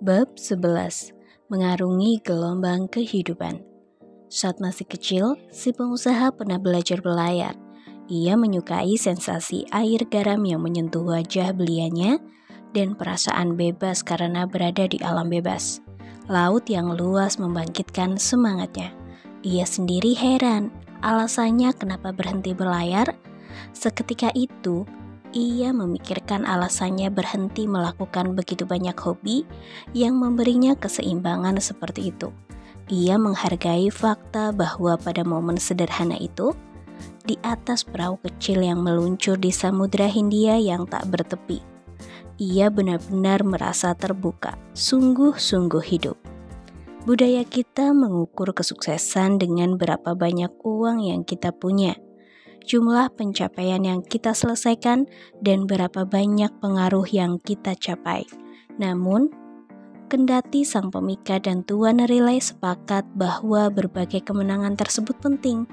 Bab 11. Mengarungi gelombang kehidupan. Saat masih kecil, si pengusaha pernah belajar berlayar. Ia menyukai sensasi air garam yang menyentuh wajah belianya dan perasaan bebas karena berada di alam bebas. Laut yang luas membangkitkan semangatnya. Ia sendiri heran, alasannya kenapa berhenti berlayar. Seketika itu, ia memikirkan alasannya berhenti melakukan begitu banyak hobi yang memberinya keseimbangan seperti itu. Ia menghargai fakta bahwa pada momen sederhana itu, di atas perahu kecil yang meluncur di Samudra Hindia yang tak bertepi, ia benar-benar merasa terbuka, sungguh-sungguh hidup. Budaya kita mengukur kesuksesan dengan berapa banyak uang yang kita punya, jumlah pencapaian yang kita selesaikan, dan berapa banyak pengaruh yang kita capai. Namun, kendati sang pemikat dan tuan relay sepakat bahwa berbagai kemenangan tersebut penting,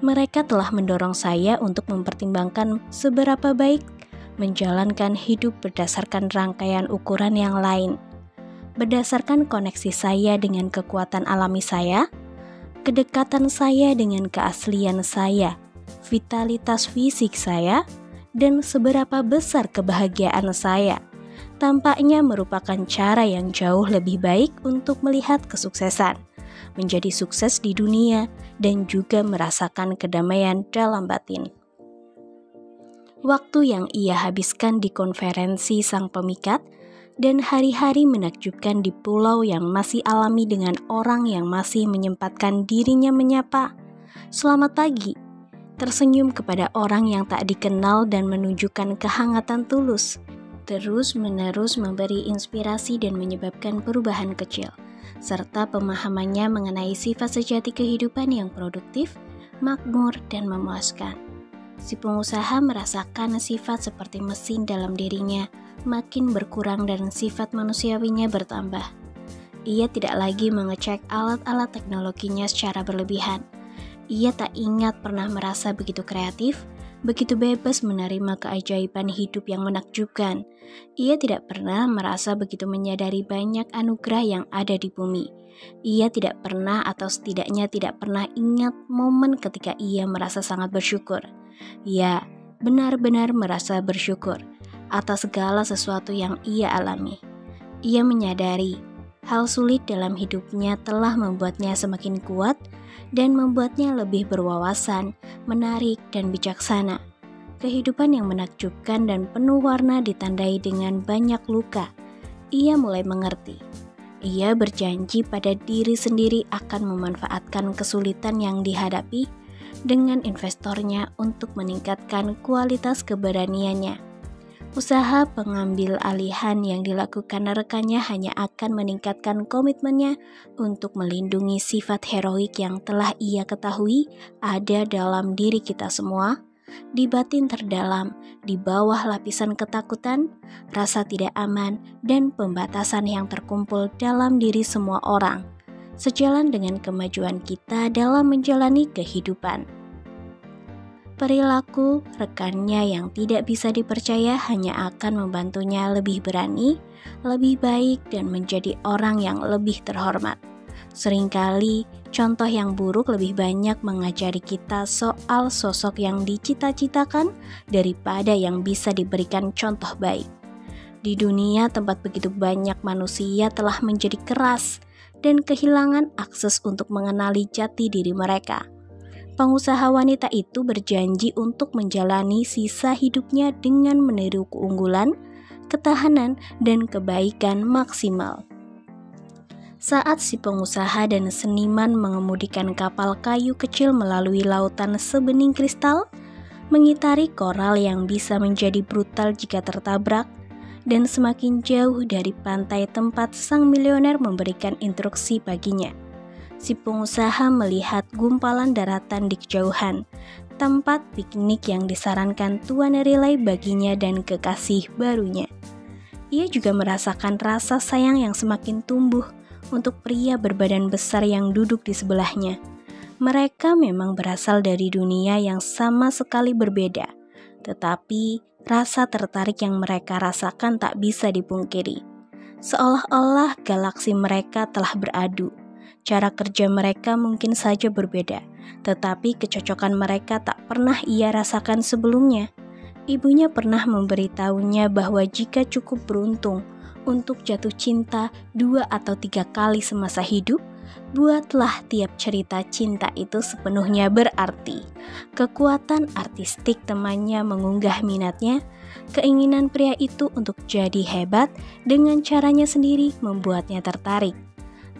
mereka telah mendorong saya untuk mempertimbangkan seberapa baik menjalankan hidup berdasarkan rangkaian ukuran yang lain. Berdasarkan koneksi saya dengan kekuatan alami saya, kedekatan saya dengan keaslian saya, vitalitas fisik saya, dan seberapa besar kebahagiaan saya, tampaknya merupakan cara yang jauh lebih baik untuk melihat kesuksesan, menjadi sukses di dunia, dan juga merasakan kedamaian dalam batin. Waktu yang ia habiskan di konferensi sang pemikat dan hari-hari menakjubkan di pulau yang masih alami dengan orang yang masih menyempatkan dirinya menyapa, "Selamat pagi," tersenyum kepada orang yang tak dikenal dan menunjukkan kehangatan tulus, terus-menerus memberi inspirasi dan menyebabkan perubahan kecil, serta pemahamannya mengenai sifat sejati kehidupan yang produktif, makmur, dan memuaskan. Si pengusaha merasakan sifat seperti mesin dalam dirinya makin berkurang dan sifat manusiawinya bertambah. Ia tidak lagi mengecek alat-alat teknologinya secara berlebihan. Ia tak ingat pernah merasa begitu kreatif, begitu bebas menerima keajaiban hidup yang menakjubkan. Ia tidak pernah merasa begitu menyadari banyak anugerah yang ada di bumi. Ia tidak pernah atau setidaknya tidak pernah ingat momen ketika ia merasa sangat bersyukur. Ia benar-benar merasa bersyukur atas segala sesuatu yang ia alami. Ia menyadari hal sulit dalam hidupnya telah membuatnya semakin kuat dan membuatnya lebih berwawasan, menarik, dan bijaksana. Kehidupan yang menakjubkan dan penuh warna ditandai dengan banyak luka. Ia mulai mengerti. Ia berjanji pada diri sendiri akan memanfaatkan kesulitan yang dihadapi dengan investornya untuk meningkatkan kualitas keberaniannya. Usaha pengambil alihan yang dilakukan rekannya hanya akan meningkatkan komitmennya untuk melindungi sifat heroik yang telah ia ketahui ada dalam diri kita semua, di batin terdalam, di bawah lapisan ketakutan, rasa tidak aman, dan pembatasan yang terkumpul dalam diri semua orang, sejalan dengan kemajuan kita dalam menjalani kehidupan. Perilaku rekannya yang tidak bisa dipercaya hanya akan membantunya lebih berani, lebih baik, dan menjadi orang yang lebih terhormat. Seringkali, contoh yang buruk lebih banyak mengajari kita soal sosok yang dicita-citakan daripada yang bisa diberikan contoh baik. Di dunia tempat begitu banyak manusia telah menjadi keras dan kehilangan akses untuk mengenali jati diri mereka. Pengusaha wanita itu berjanji untuk menjalani sisa hidupnya dengan meniru keunggulan, ketahanan, dan kebaikan maksimal. Saat si pengusaha dan seniman mengemudikan kapal kayu kecil melalui lautan sebening kristal, mengitari koral yang bisa menjadi brutal jika tertabrak, dan semakin jauh dari pantai tempat sang milioner memberikan instruksi baginya, si pengusaha melihat gumpalan daratan di kejauhan, tempat piknik yang disarankan tuan relay baginya dan kekasih barunya. Ia juga merasakan rasa sayang yang semakin tumbuh untuk pria berbadan besar yang duduk di sebelahnya. Mereka memang berasal dari dunia yang sama sekali berbeda, tetapi rasa tertarik yang mereka rasakan tak bisa dipungkiri. Seolah-olah galaksi mereka telah beradu. Cara kerja mereka mungkin saja berbeda, tetapi kecocokan mereka tak pernah ia rasakan sebelumnya. Ibunya pernah memberitahunya bahwa jika cukup beruntung untuk jatuh cinta 2 atau 3 kali semasa hidup, buatlah tiap cerita cinta itu sepenuhnya berarti. Kekuatan artistik temannya mengunggah minatnya. Keinginan pria itu untuk jadi hebat dengan caranya sendiri membuatnya tertarik.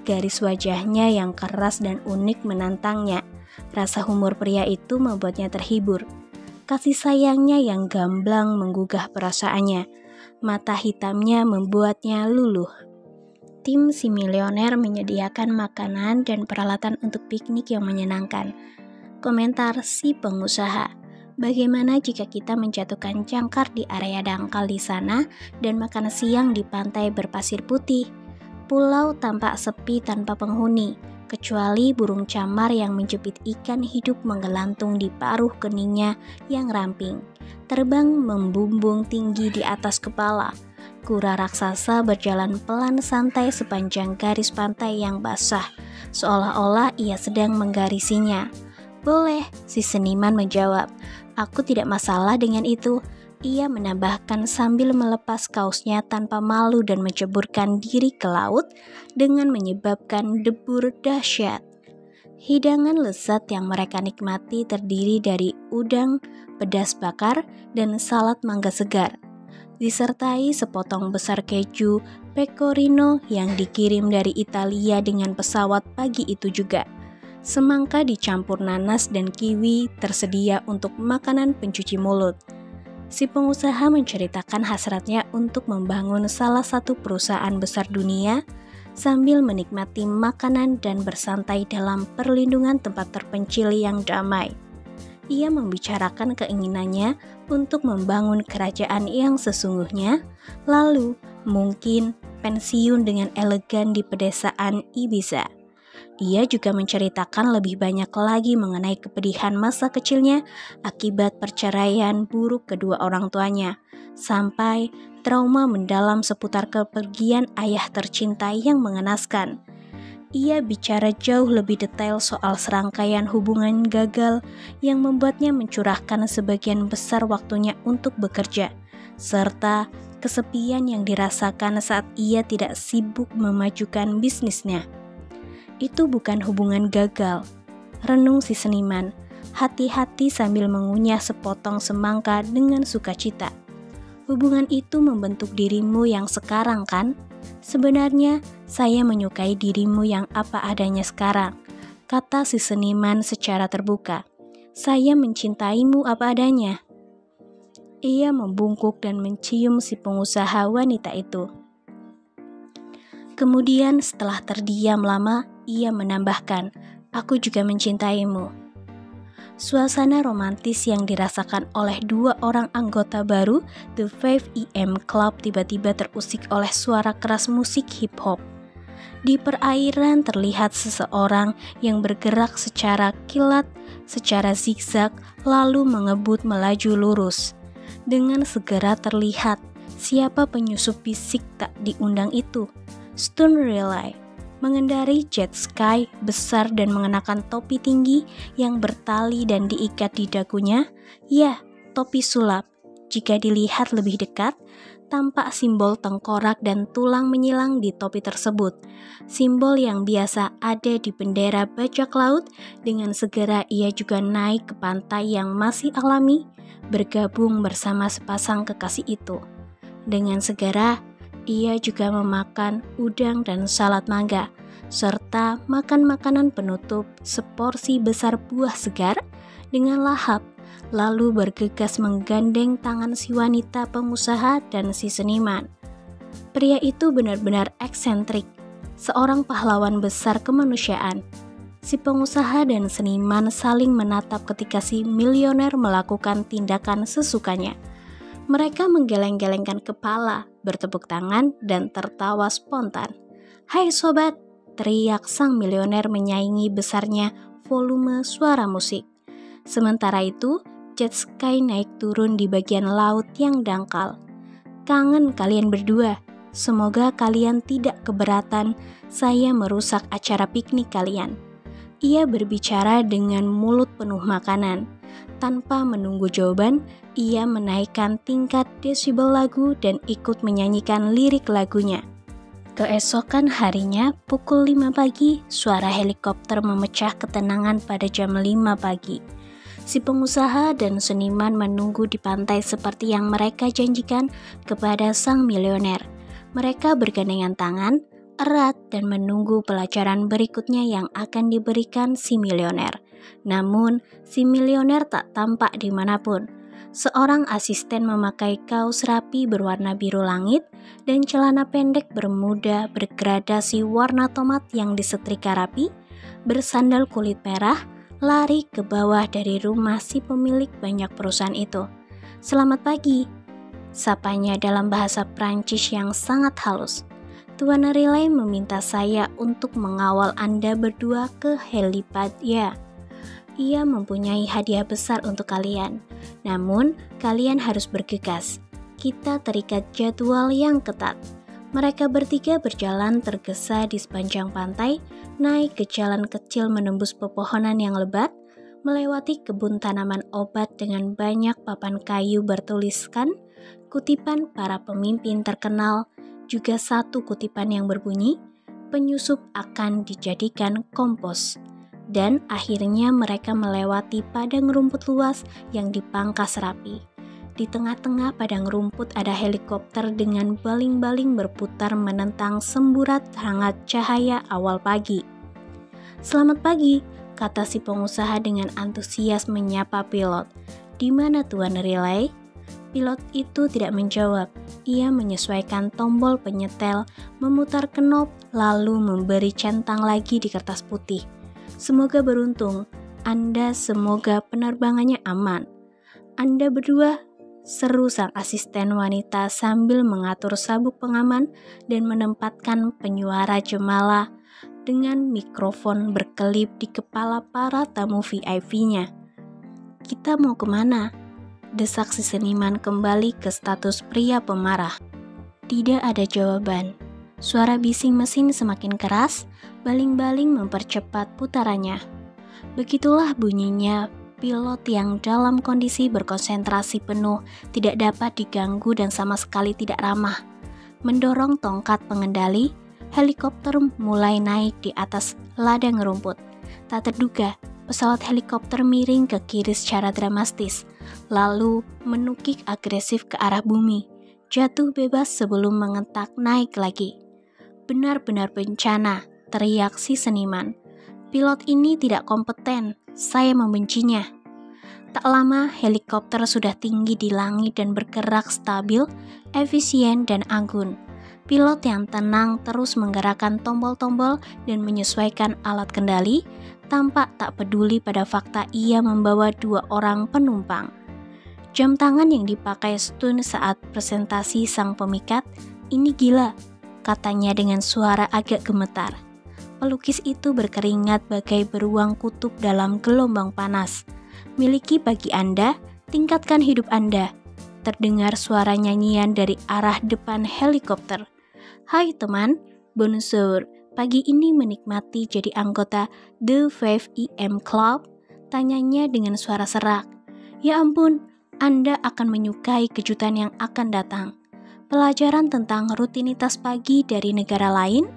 Garis wajahnya yang keras dan unik menantangnya. Rasa humor pria itu membuatnya terhibur. Kasih sayangnya yang gamblang menggugah perasaannya. Mata hitamnya membuatnya luluh. Tim si milioner menyediakan makanan dan peralatan untuk piknik yang menyenangkan. Komentar si pengusaha. Bagaimana jika kita menjatuhkan jangkar di area dangkal di sana dan makan siang di pantai berpasir putih? Pulau tampak sepi tanpa penghuni, kecuali burung camar yang menjepit ikan hidup menggelantung di paruh keningnya yang ramping. Terbang membumbung tinggi di atas kepala. Kura raksasa berjalan pelan santai sepanjang garis pantai yang basah, seolah-olah ia sedang menggarisinya. Boleh, si seniman menjawab. Aku tidak masalah dengan itu. Ia menambahkan sambil melepas kaosnya tanpa malu dan menceburkan diri ke laut dengan menyebabkan debur dahsyat. Hidangan lezat yang mereka nikmati terdiri dari udang, pedas bakar, dan salad mangga segar, disertai sepotong besar keju pecorino yang dikirim dari Italia dengan pesawat pagi itu juga. Semangka dicampur nanas dan kiwi tersedia untuk makanan pencuci mulut. Si pengusaha menceritakan hasratnya untuk membangun salah satu perusahaan besar dunia sambil menikmati makanan dan bersantai dalam perlindungan tempat terpencil yang damai. Ia membicarakan keinginannya untuk membangun kerajaan yang sesungguhnya, lalu mungkin pensiun dengan elegan di pedesaan Ibiza. Ia juga menceritakan lebih banyak lagi mengenai kepedihan masa kecilnya akibat perceraian buruk kedua orang tuanya, sampai trauma mendalam seputar kepergian ayah tercinta yang mengenaskan. Ia bicara jauh lebih detail soal serangkaian hubungan gagal yang membuatnya mencurahkan sebagian besar waktunya untuk bekerja, serta kesepian yang dirasakan saat ia tidak sibuk memajukan bisnisnya. Itu bukan hubungan gagal, renung si seniman, hati-hati sambil mengunyah sepotong semangka dengan sukacita. Hubungan itu membentuk dirimu yang sekarang kan? Sebenarnya saya menyukai dirimu yang apa adanya sekarang, kata si seniman secara terbuka. Saya mencintaimu apa adanya. Ia membungkuk dan mencium si pengusaha wanita itu. Kemudian setelah terdiam lama, ia menambahkan, aku juga mencintaimu. Suasana romantis yang dirasakan oleh 2 orang anggota baru The 5am Club tiba-tiba terusik oleh suara keras musik hip-hop. Di perairan terlihat seseorang yang bergerak secara kilat, secara zigzag, lalu mengebut melaju lurus. Dengan segera terlihat siapa penyusup fisik tak diundang itu. Stone Relay mengendari jet ski besar dan mengenakan topi tinggi yang bertali dan diikat di dagunya. Ya, topi sulap. Jika dilihat lebih dekat, tampak simbol tengkorak dan tulang menyilang di topi tersebut. Simbol yang biasa ada di bendera bajak laut. Dengan segera ia juga naik ke pantai yang masih alami, bergabung bersama sepasang kekasih itu. Dengan segera, ia juga memakan udang dan salad mangga, serta makan makanan penutup seporsi besar buah segar dengan lahap, lalu bergegas menggandeng tangan si wanita pengusaha dan si seniman. Pria itu benar-benar eksentrik, seorang pahlawan besar kemanusiaan. Si pengusaha dan seniman saling menatap ketika si milioner melakukan tindakan sesukanya. Mereka menggeleng-gelengkan kepala, bertepuk tangan, dan tertawa spontan. Hai sobat, teriak sang milioner menyaingi besarnya volume suara musik. Sementara itu, jet ski naik turun di bagian laut yang dangkal. Kangen kalian berdua, semoga kalian tidak keberatan saya merusak acara piknik kalian." Ia berbicara dengan mulut penuh makanan. Tanpa menunggu jawaban, ia menaikkan tingkat desibel lagu dan ikut menyanyikan lirik lagunya. Keesokan harinya, pukul 5 pagi, suara helikopter memecah ketenangan pada jam 5 pagi. Si pengusaha dan seniman menunggu di pantai seperti yang mereka janjikan kepada sang milioner. Mereka bergandengan tangan, erat dan menunggu pelajaran berikutnya yang akan diberikan si milioner. Namun, si milioner tak tampak dimanapun. Seorang asisten memakai kaos rapi berwarna biru langit dan celana pendek bermuda bergradasi warna tomat yang disetrika rapi, bersandal kulit merah, lari ke bawah dari rumah si pemilik banyak perusahaan itu. "Selamat pagi," sapanya dalam bahasa Prancis yang sangat halus. "Tuan Riley meminta saya untuk mengawal Anda berdua ke helipad ya. Ia mempunyai hadiah besar untuk kalian. Namun, kalian harus bergegas. Kita terikat jadwal yang ketat." Mereka bertiga berjalan tergesa di sepanjang pantai, naik ke jalan kecil menembus pepohonan yang lebat, melewati kebun tanaman obat dengan banyak papan kayu bertuliskan kutipan para pemimpin terkenal, juga satu kutipan yang berbunyi, "Penyusup akan dijadikan kompos." Dan akhirnya mereka melewati padang rumput luas yang dipangkas rapi. Di tengah-tengah padang rumput ada helikopter dengan baling-baling berputar menentang semburat hangat cahaya awal pagi. "Selamat pagi," kata si pengusaha dengan antusias menyapa pilot. "Di mana Tuan Riley?" Pilot itu tidak menjawab. Ia menyesuaikan tombol penyetel, memutar knob, lalu memberi centang lagi di kertas putih. "Semoga beruntung. Anda semoga penerbangannya aman. Anda berdua," seru sang asisten wanita sambil mengatur sabuk pengaman dan menempatkan penyuara jemala dengan mikrofon berkelip di kepala para tamu VIP-nya. "Kita mau kemana?" desak si seniman kembali ke status pria pemarah. Tidak ada jawaban. Suara bising mesin semakin keras, baling-baling mempercepat putarannya. Begitulah bunyinya pilot yang dalam kondisi berkonsentrasi penuh, tidak dapat diganggu dan sama sekali tidak ramah. Mendorong tongkat pengendali, helikopter mulai naik di atas ladang rumput. Tak terduga, pesawat helikopter miring ke kiri secara dramatis, lalu menukik agresif ke arah bumi, jatuh bebas sebelum mengentak naik lagi. "Benar-benar bencana," teriak si seniman. "Pilot ini tidak kompeten, saya membencinya." Tak lama, helikopter sudah tinggi di langit dan bergerak stabil, efisien, dan anggun. Pilot yang tenang terus menggerakkan tombol-tombol dan menyesuaikan alat kendali, tampak tak peduli pada fakta ia membawa 2 orang penumpang. Jam tangan yang dipakai Stun saat presentasi sang pemikat, "Ini gila," katanya dengan suara agak gemetar. Pelukis itu berkeringat bagai beruang kutub dalam gelombang panas. "Miliki bagi Anda, tingkatkan hidup Anda." Terdengar suara nyanyian dari arah depan helikopter. "Hai teman, bonjour. Pagi ini menikmati jadi anggota The 5 Club?" tanyanya dengan suara serak. "Ya ampun, Anda akan menyukai kejutan yang akan datang. Pelajaran tentang rutinitas pagi dari negara lain,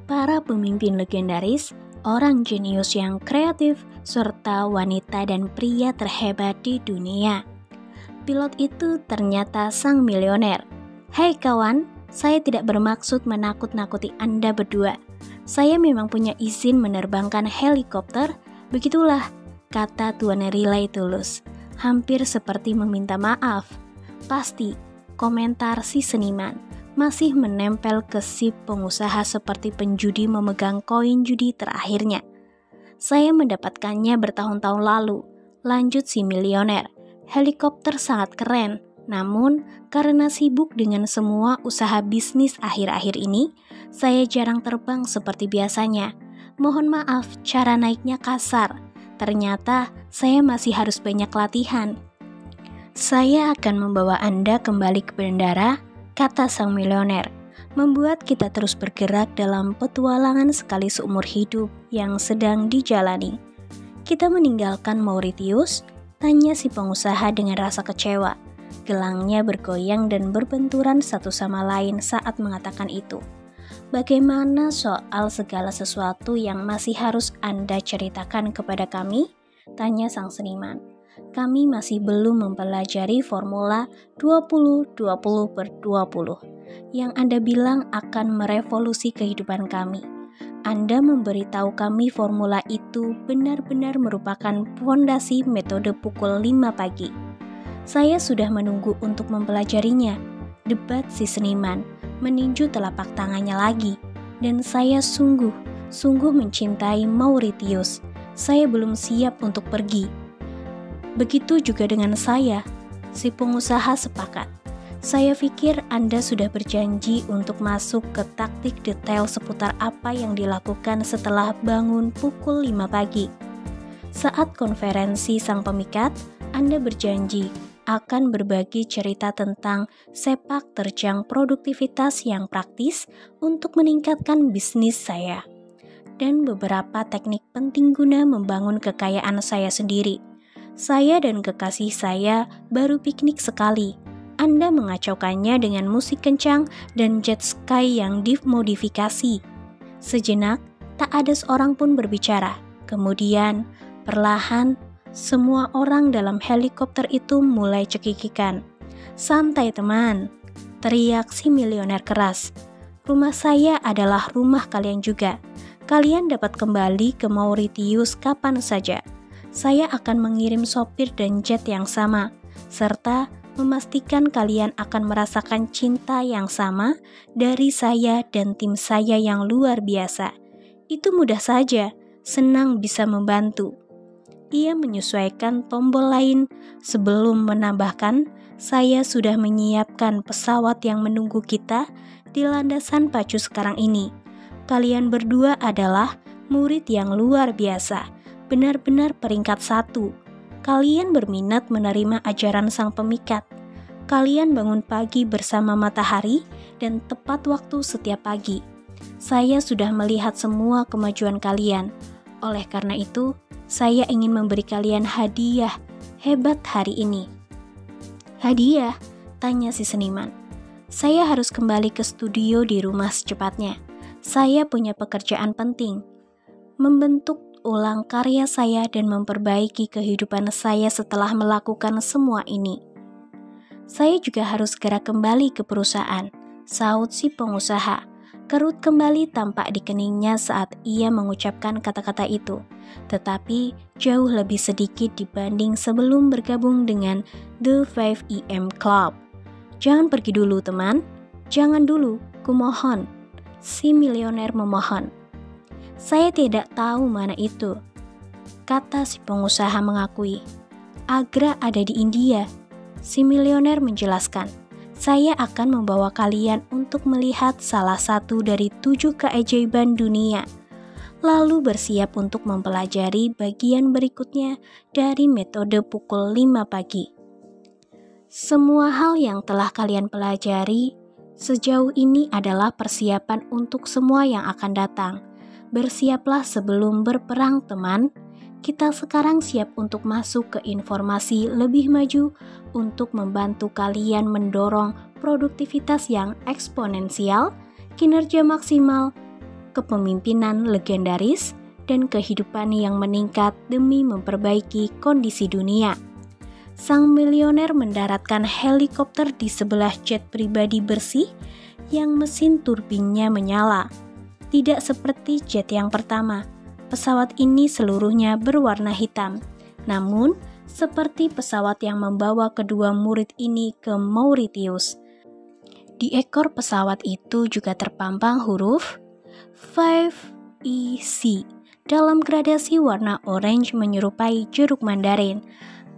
para pemimpin legendaris, orang jenius yang kreatif, serta wanita dan pria terhebat di dunia." Pilot itu ternyata sang milioner. "Hei kawan, saya tidak bermaksud menakut-nakuti Anda berdua. Saya memang punya izin menerbangkan helikopter, begitulah," kata Tuan Riley tulus, hampir seperti meminta maaf. Pasti komentar si seniman masih menempel ke si pengusaha seperti penjudi memegang koin judi terakhirnya. "Saya mendapatkannya bertahun-tahun lalu," lanjut si milioner. "Helikopter sangat keren, namun karena sibuk dengan semua usaha bisnis akhir-akhir ini, saya jarang terbang seperti biasanya. Mohon maaf, cara naiknya kasar. Ternyata saya masih harus banyak latihan." "Saya akan membawa Anda kembali ke bandara," kata sang milioner. membuat kita terus bergerak dalam petualangan sekali seumur hidup yang sedang dijalani. Kita meninggalkan Mauritius, tanya si pengusaha dengan rasa kecewa. Gelangnya bergoyang dan berbenturan satu sama lain saat mengatakan itu. Bagaimana soal segala sesuatu yang masih harus Anda ceritakan kepada kami? Tanya sang seniman. Kami masih belum mempelajari formula 20-20/20 yang Anda bilang akan merevolusi kehidupan kami. Anda memberitahu kami formula itu benar-benar merupakan fondasi metode pukul 5 pagi. Saya sudah menunggu untuk mempelajarinya, debat si seniman, meninju telapak tangannya lagi. Dan saya sungguh mencintai Mauritius. Saya belum siap untuk pergi. Begitu juga dengan saya, si pengusaha sepakat. Saya pikir Anda sudah berjanji untuk masuk ke taktik detail seputar apa yang dilakukan setelah bangun pukul 5 pagi. Saat konferensi sang pemikat, Anda berjanji akan berbagi cerita tentang sepak terjang produktivitas yang praktis untuk meningkatkan bisnis saya. Dan beberapa teknik penting guna membangun kekayaan saya sendiri. Saya dan kekasih saya baru piknik sekali. Anda mengacaukannya dengan musik kencang dan jet ski yang dimodifikasi. Sejenak, tak ada seorang pun berbicara. Kemudian, perlahan, semua orang dalam helikopter itu mulai cekikikan. "Santai teman," teriak si milioner keras. "Rumah saya adalah rumah kalian juga. Kalian dapat kembali ke Mauritius kapan saja. Saya akan mengirim sopir dan jet yang sama, serta memastikan kalian akan merasakan cinta yang sama dari saya dan tim saya yang luar biasa. Itu mudah saja, senang bisa membantu." Ia menyesuaikan tombol lain sebelum menambahkan, "Saya sudah menyiapkan pesawat yang menunggu kita di landasan pacu sekarang ini. Kalian berdua adalah murid yang luar biasa, benar-benar peringkat 1. Kalian berminat menerima ajaran sang pemikat. Kalian bangun pagi bersama matahari dan tepat waktu setiap pagi. Saya sudah melihat semua kemajuan kalian. Oleh karena itu, saya ingin memberi kalian hadiah hebat hari ini." "Hadiah?" tanya si seniman. "Saya harus kembali ke studio di rumah secepatnya. Saya punya pekerjaan penting. Membentuk ulang karya saya dan memperbaiki kehidupan saya setelah melakukan semua ini." "Saya juga harus segera kembali ke perusahaan," saut si pengusaha. Kerut kembali tampak di keningnya saat ia mengucapkan kata-kata itu, tetapi jauh lebih sedikit dibanding sebelum bergabung dengan The 5 AM Club. "Jangan pergi dulu teman, jangan dulu, kumohon," si milioner memohon. "Saya tidak tahu mana itu," kata si pengusaha mengakui. "Agra ada di India," si milioner menjelaskan. "Saya akan membawa kalian untuk melihat salah satu dari 7 keajaiban dunia, lalu bersiap untuk mempelajari bagian berikutnya dari metode pukul 5 pagi. Semua hal yang telah kalian pelajari sejauh ini adalah persiapan untuk semua yang akan datang. Bersiaplah sebelum berperang teman. Kita sekarang siap untuk masuk ke informasi lebih maju untuk membantu kalian mendorong produktivitas yang eksponensial, kinerja maksimal, kepemimpinan legendaris, dan kehidupan yang meningkat demi memperbaiki kondisi dunia." Sang milioner mendaratkan helikopter di sebelah jet pribadi bersih yang mesin turbinnya menyala. Tidak seperti jet yang pertama. Pesawat ini seluruhnya berwarna hitam, namun seperti pesawat yang membawa kedua murid ini ke Mauritius. Di ekor pesawat itu juga terpampang huruf 5EC dalam gradasi warna orange menyerupai jeruk mandarin.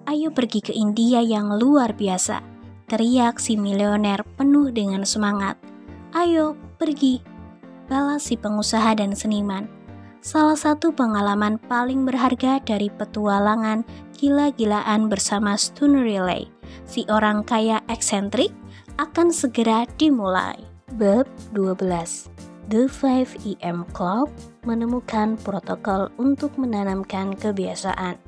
"Ayo pergi ke India yang luar biasa," teriak si milioner penuh dengan semangat. "Ayo pergi," balas si pengusaha dan seniman. Salah satu pengalaman paling berharga dari petualangan gila-gilaan bersama Stone Riley, si orang kaya eksentrik, akan segera dimulai. Bab 12. The 5 Club menemukan protokol untuk menanamkan kebiasaan.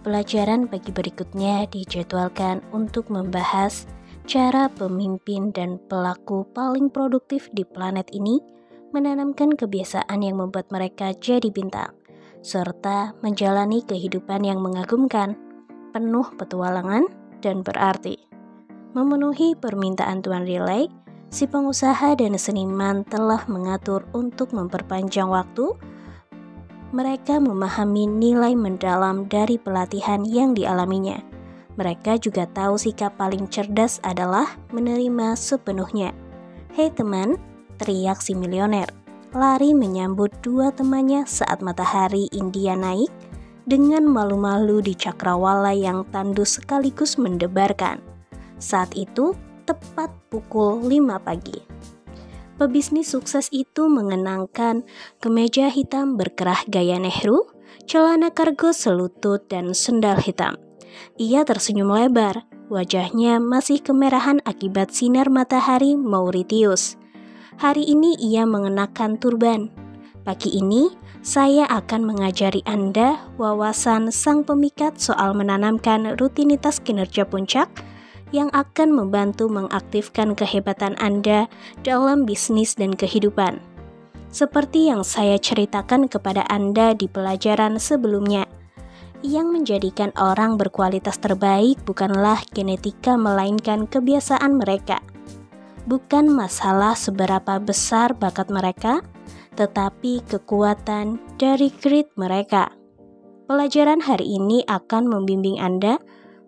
Pelajaran pagi berikutnya dijadwalkan untuk membahas cara pemimpin dan pelaku paling produktif di planet ini menanamkan kebiasaan yang membuat mereka jadi bintang, serta menjalani kehidupan yang mengagumkan, penuh petualangan, dan berarti. Memenuhi permintaan Tuan Riley, si pengusaha dan seniman telah mengatur untuk memperpanjang waktu. Mereka memahami nilai mendalam dari pelatihan yang dialaminya. Mereka juga tahu sikap paling cerdas adalah menerima sepenuhnya. "Hei teman," teriak si milioner, lari menyambut dua temannya saat matahari India naik dengan malu-malu di cakrawala yang tandus sekaligus mendebarkan. Saat itu, tepat pukul 5 pagi. Pebisnis sukses itu mengenakan kemeja hitam berkerah gaya Nehru, celana kargo selutut, dan sendal hitam. Ia tersenyum lebar, wajahnya masih kemerahan akibat sinar matahari Mauritius. Hari ini ia mengenakan turban. Pagi ini, saya akan mengajari Anda wawasan sang pemikat soal menanamkan rutinitas kinerja puncak yang akan membantu mengaktifkan kehebatan Anda dalam bisnis dan kehidupan. Seperti yang saya ceritakan kepada Anda di pelajaran sebelumnya, yang menjadikan orang berkualitas terbaik bukanlah genetika melainkan kebiasaan mereka. Bukan masalah seberapa besar bakat mereka, tetapi kekuatan dari grit mereka. Pelajaran hari ini akan membimbing Anda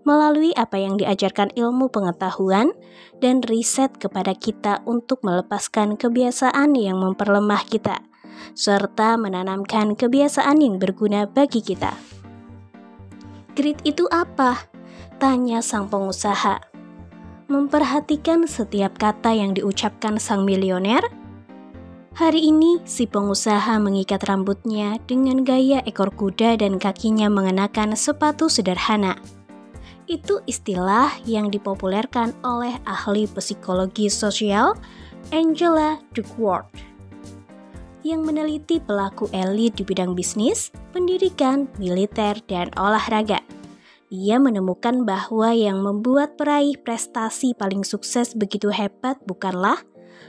melalui apa yang diajarkan ilmu pengetahuan dan riset kepada kita untuk melepaskan kebiasaan yang memperlemah kita, serta menanamkan kebiasaan yang berguna bagi kita. "Grit itu apa?" tanya sang pengusaha. Memperhatikan setiap kata yang diucapkan sang milioner. Hari ini si pengusaha mengikat rambutnya dengan gaya ekor kuda dan kakinya mengenakan sepatu sederhana. Itu istilah yang dipopulerkan oleh ahli psikologi sosial Angela Duckworth yang meneliti pelaku elit di bidang bisnis, pendidikan, militer, dan olahraga. Ia menemukan bahwa yang membuat peraih prestasi paling sukses begitu hebat bukanlah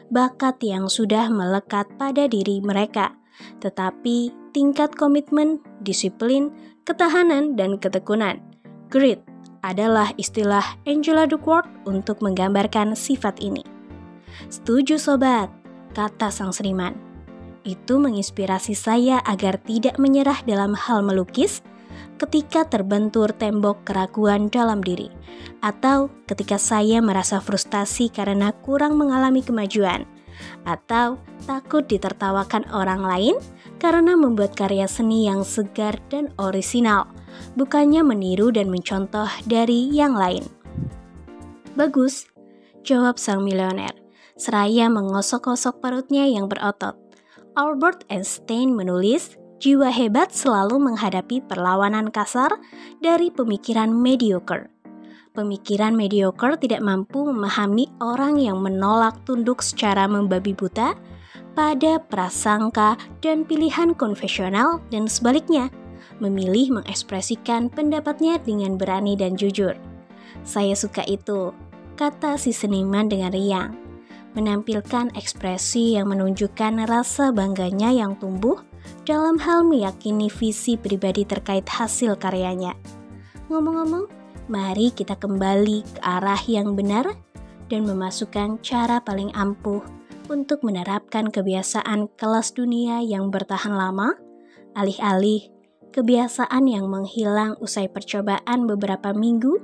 bakat yang sudah melekat pada diri mereka, tetapi tingkat komitmen, disiplin, ketahanan, dan ketekunan. Grit adalah istilah Angela Duckworth untuk menggambarkan sifat ini. "Setuju sobat," kata sang seniman. "Itu menginspirasi saya agar tidak menyerah dalam hal melukis ketika terbentur tembok keraguan dalam diri, atau ketika saya merasa frustasi karena kurang mengalami kemajuan, atau takut ditertawakan orang lain karena membuat karya seni yang segar dan orisinal, bukannya meniru dan mencontoh dari yang lain." "Bagus," jawab sang milioner, seraya menggosok-gosok perutnya yang berotot. Albert Einstein menulis, "Jiwa hebat selalu menghadapi perlawanan kasar dari pemikiran mediocre." Pemikiran mediocre tidak mampu memahami orang yang menolak tunduk secara membabi buta pada prasangka dan pilihan konvensional, dan sebaliknya, memilih mengekspresikan pendapatnya dengan berani dan jujur. "Saya suka itu," kata si seniman dengan riang, menampilkan ekspresi yang menunjukkan rasa bangganya yang tumbuh dalam hal meyakini visi pribadi terkait hasil karyanya. Ngomong-ngomong, mari kita kembali ke arah yang benar dan memasukkan cara paling ampuh untuk menerapkan kebiasaan kelas dunia yang bertahan lama, alih-alih kebiasaan yang menghilang usai percobaan beberapa minggu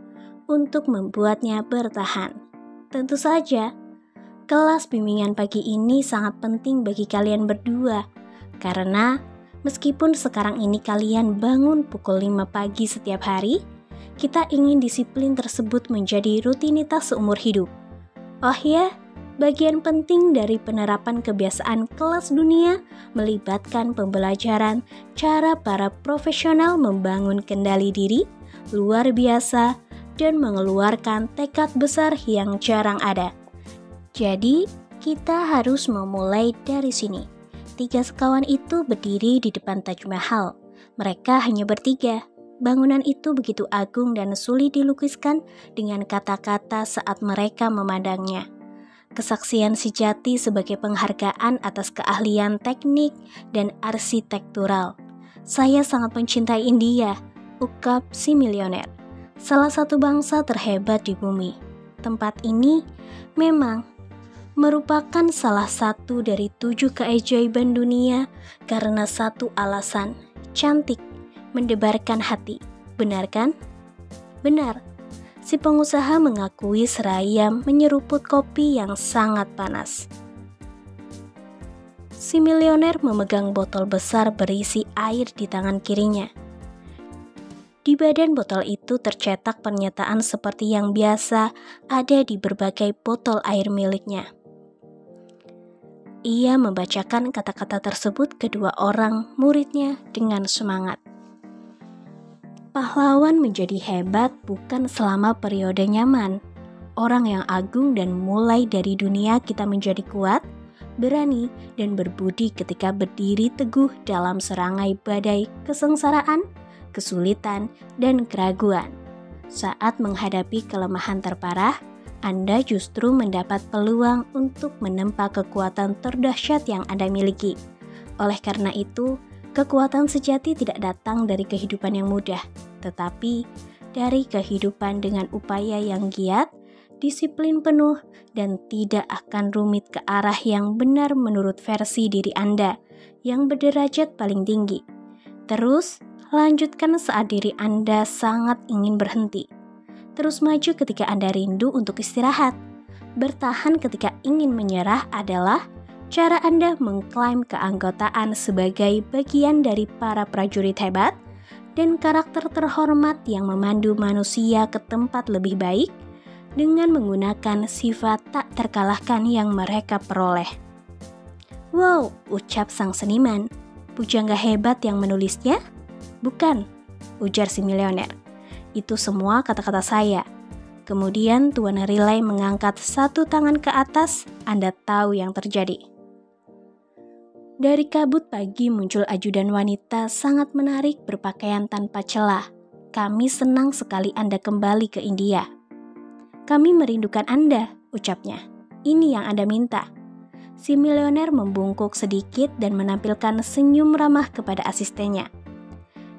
untuk membuatnya bertahan. Tentu saja, kelas bimbingan pagi ini sangat penting bagi kalian berdua, karena meskipun sekarang ini kalian bangun pukul 5 pagi setiap hari, kita ingin disiplin tersebut menjadi rutinitas seumur hidup. Oh ya, bagian penting dari penerapan kebiasaan kelas dunia melibatkan pembelajaran cara para profesional membangun kendali diri luar biasa dan mengeluarkan tekad besar yang jarang ada. Jadi, Kita harus memulai dari sini. 3 sekawan itu berdiri di depan Taj Mahal. Mereka hanya bertiga. Bangunan itu begitu agung dan sulit dilukiskan dengan kata-kata saat mereka memandangnya. Kesaksian sejati sebagai penghargaan atas keahlian teknik dan arsitektural. Saya sangat mencintai India, ungkap si milioner. Salah satu bangsa terhebat di bumi. Tempat ini memang merupakan salah satu dari 7 keajaiban dunia karena satu alasan, cantik, mendebarkan hati. Benar kan? Benar. Si pengusaha mengakui seraya menyeruput kopi yang sangat panas. Si milioner memegang botol besar berisi air di tangan kirinya. Di badan botol itu tercetak pernyataan seperti yang biasa ada di berbagai botol air miliknya. Ia membacakan kata-kata tersebut kedua orang muridnya dengan semangat. Pahlawan menjadi hebat bukan selama periode nyaman. Orang yang agung dan mulai dari dunia kita menjadi kuat, berani, dan berbudi ketika berdiri teguh dalam serangai badai kesengsaraan, kesulitan, dan keraguan. Saat menghadapi kelemahan terparah, Anda justru mendapat peluang untuk menempa kekuatan terdahsyat yang Anda miliki. Oleh karena itu, kekuatan sejati tidak datang dari kehidupan yang mudah, tetapi dari kehidupan dengan upaya yang giat, disiplin penuh, dan tidak akan rumit ke arah yang benar menurut versi diri Anda yang berderajat paling tinggi. Terus, lanjutkan saat diri Anda sangat ingin berhenti. Terus maju ketika Anda rindu untuk istirahat. Bertahan ketika ingin menyerah adalah cara Anda mengklaim keanggotaan sebagai bagian dari para prajurit hebat dan karakter terhormat yang memandu manusia ke tempat lebih baik dengan menggunakan sifat tak terkalahkan yang mereka peroleh. Wow, ucap sang seniman. Pujangga hebat yang menulisnya? Bukan, ujar si milioner. Itu semua kata-kata saya. Kemudian Tuan Riley mengangkat satu tangan ke atas. Anda tahu yang terjadi. Dari kabut pagi muncul ajudan wanita sangat menarik berpakaian tanpa celah. Kami senang sekali Anda kembali ke India. Kami merindukan Anda, ucapnya. Ini yang Anda minta. Si milioner membungkuk sedikit dan menampilkan senyum ramah kepada asistennya.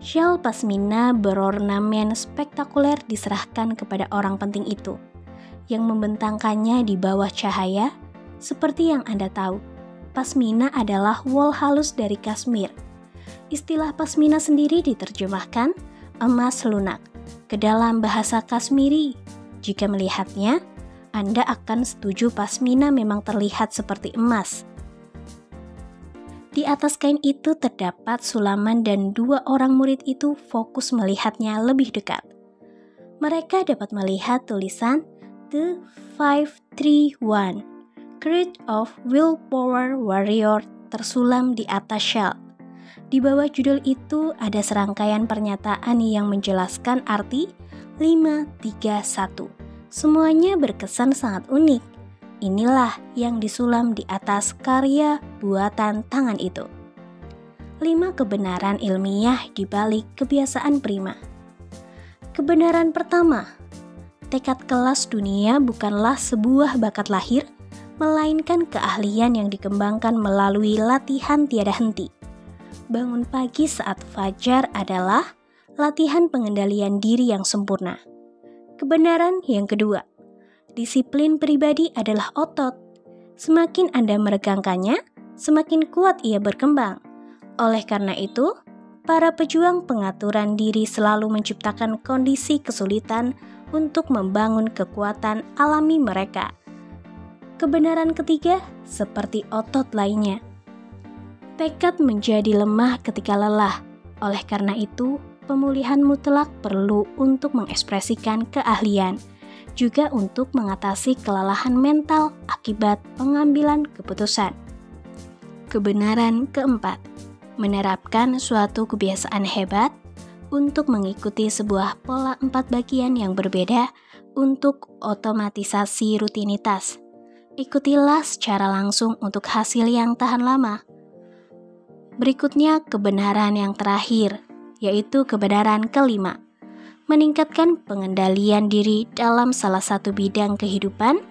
Syal pasmina berornamen spektakuler diserahkan kepada orang penting itu, yang membentangkannya di bawah cahaya. Seperti yang Anda tahu, pasmina adalah wol halus dari Kashmir. Istilah pasmina sendiri diterjemahkan emas lunak ke dalam bahasa Kashmiri. Jika melihatnya, Anda akan setuju pasmina memang terlihat seperti emas. Di atas kain itu terdapat sulaman dan 2 orang murid itu fokus melihatnya lebih dekat. Mereka dapat melihat tulisan The 531, Creed of Willpower Warrior tersulam di atas shell. Di bawah judul itu ada serangkaian pernyataan yang menjelaskan arti 531. Semuanya berkesan sangat unik. Inilah yang disulam di atas karya buatan tangan itu. 5 kebenaran ilmiah di balik kebiasaan prima. Kebenaran pertama, tekad kelas dunia bukanlah sebuah bakat lahir, melainkan keahlian yang dikembangkan melalui latihan tiada henti. Bangun pagi saat fajar adalah latihan pengendalian diri yang sempurna. Kebenaran yang kedua, disiplin pribadi adalah otot. Semakin Anda meregangkannya, semakin kuat ia berkembang. Oleh karena itu, para pejuang pengaturan diri selalu menciptakan kondisi kesulitan untuk membangun kekuatan alami mereka. Kebenaran ketiga, seperti otot lainnya, tekad menjadi lemah ketika lelah. Oleh karena itu, pemulihan mutlak perlu untuk mengekspresikan keahlian, juga untuk mengatasi kelelahan mental akibat pengambilan keputusan. Kebenaran keempat, menerapkan suatu kebiasaan hebat untuk mengikuti sebuah pola 4 bagian yang berbeda untuk otomatisasi rutinitas. Ikutilah secara langsung untuk hasil yang tahan lama. Berikutnya kebenaran yang terakhir, yaitu kebenaran kelima. Meningkatkan pengendalian diri dalam salah satu bidang kehidupan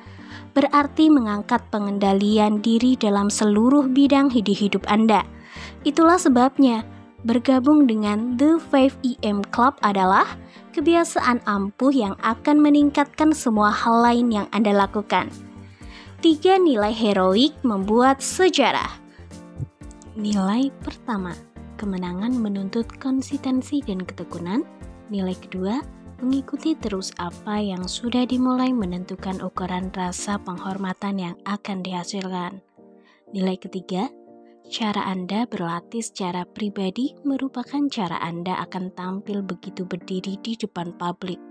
berarti mengangkat pengendalian diri dalam seluruh bidang hidup Anda. Itulah sebabnya bergabung dengan The 5EM Club adalah kebiasaan ampuh yang akan meningkatkan semua hal lain yang Anda lakukan. 3 nilai heroik membuat sejarah. Nilai pertama, kemenangan menuntut konsistensi dan ketekunan. Nilai kedua, mengikuti terus apa yang sudah dimulai menentukan ukuran rasa penghormatan yang akan dihasilkan. Nilai ketiga, cara Anda berlatih secara pribadi merupakan cara Anda akan tampil begitu berdiri di depan publik.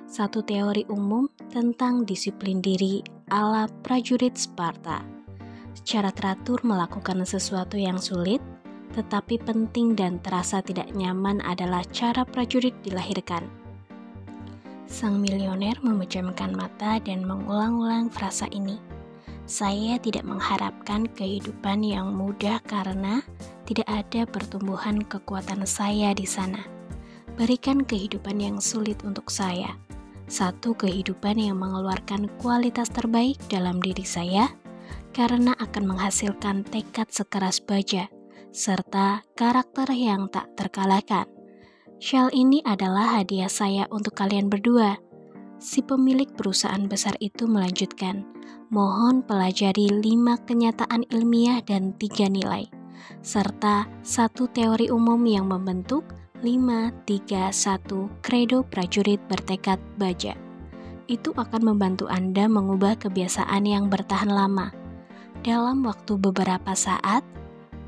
Satu teori umum tentang disiplin diri ala prajurit Sparta. Secara teratur melakukan sesuatu yang sulit, tetapi penting dan terasa tidak nyaman adalah cara prajurit dilahirkan. Sang milioner memejamkan mata dan mengulang-ulang frasa ini. Saya tidak mengharapkan kehidupan yang mudah karena tidak ada pertumbuhan kekuatan saya di sana. Berikan kehidupan yang sulit untuk saya. Satu kehidupan yang mengeluarkan kualitas terbaik dalam diri saya, karena akan menghasilkan tekad sekeras baja, serta karakter yang tak terkalahkan. Shell ini adalah hadiah saya untuk kalian berdua. Si pemilik perusahaan besar itu melanjutkan, mohon pelajari 5 kenyataan ilmiah dan 3 nilai, serta 1 teori umum yang membentuk 5-3-1 kredo prajurit bertekad baja. Itu akan membantu Anda mengubah kebiasaan yang bertahan lama. Dalam waktu beberapa saat,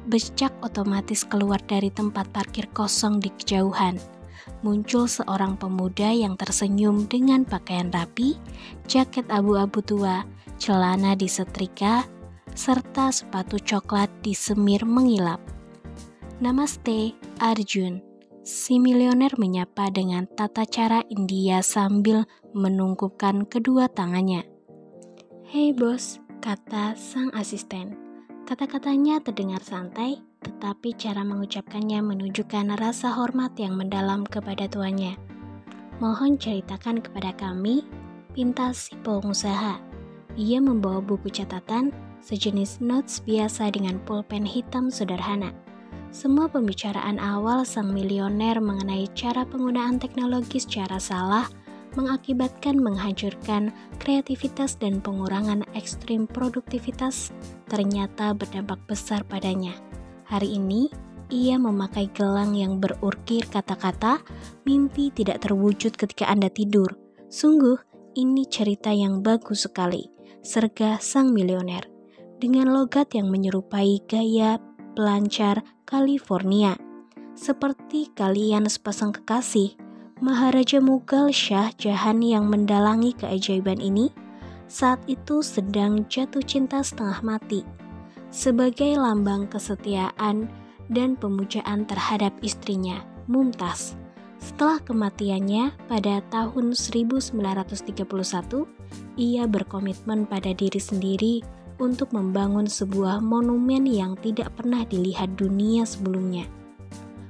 becak otomatis keluar dari tempat parkir kosong di kejauhan. Muncul seorang pemuda yang tersenyum dengan pakaian rapi, jaket abu-abu tua, celana disetrika, serta sepatu coklat disemir mengilap. Namaste, Arjun. Si milioner menyapa dengan tata cara India sambil menungkupkan kedua tangannya. Hei bos, kata sang asisten. Kata-katanya terdengar santai, tetapi cara mengucapkannya menunjukkan rasa hormat yang mendalam kepada tuannya. Mohon ceritakan kepada kami, pinta si pengusaha. Ia membawa buku catatan, sejenis notes biasa dengan pulpen hitam sederhana. Semua pembicaraan awal sang milioner mengenai cara penggunaan teknologi secara salah mengakibatkan menghancurkan kreativitas dan pengurangan ekstrim produktivitas ternyata berdampak besar padanya. Hari ini, ia memakai gelang yang berukir kata-kata, mimpi tidak terwujud ketika Anda tidur. Sungguh, ini cerita yang bagus sekali, sergah sang milioner. Dengan logat yang menyerupai gaya pelancar California. Seperti kalian sepasang kekasih, Maharaja Mughal Shah Jahan yang mendalangi keajaiban ini, saat itu sedang jatuh cinta setengah mati. Sebagai lambang kesetiaan dan pemujaan terhadap istrinya, Mumtaz. Setelah kematiannya pada tahun 1931, ia berkomitmen pada diri sendiri untuk membangun sebuah monumen yang tidak pernah dilihat dunia sebelumnya.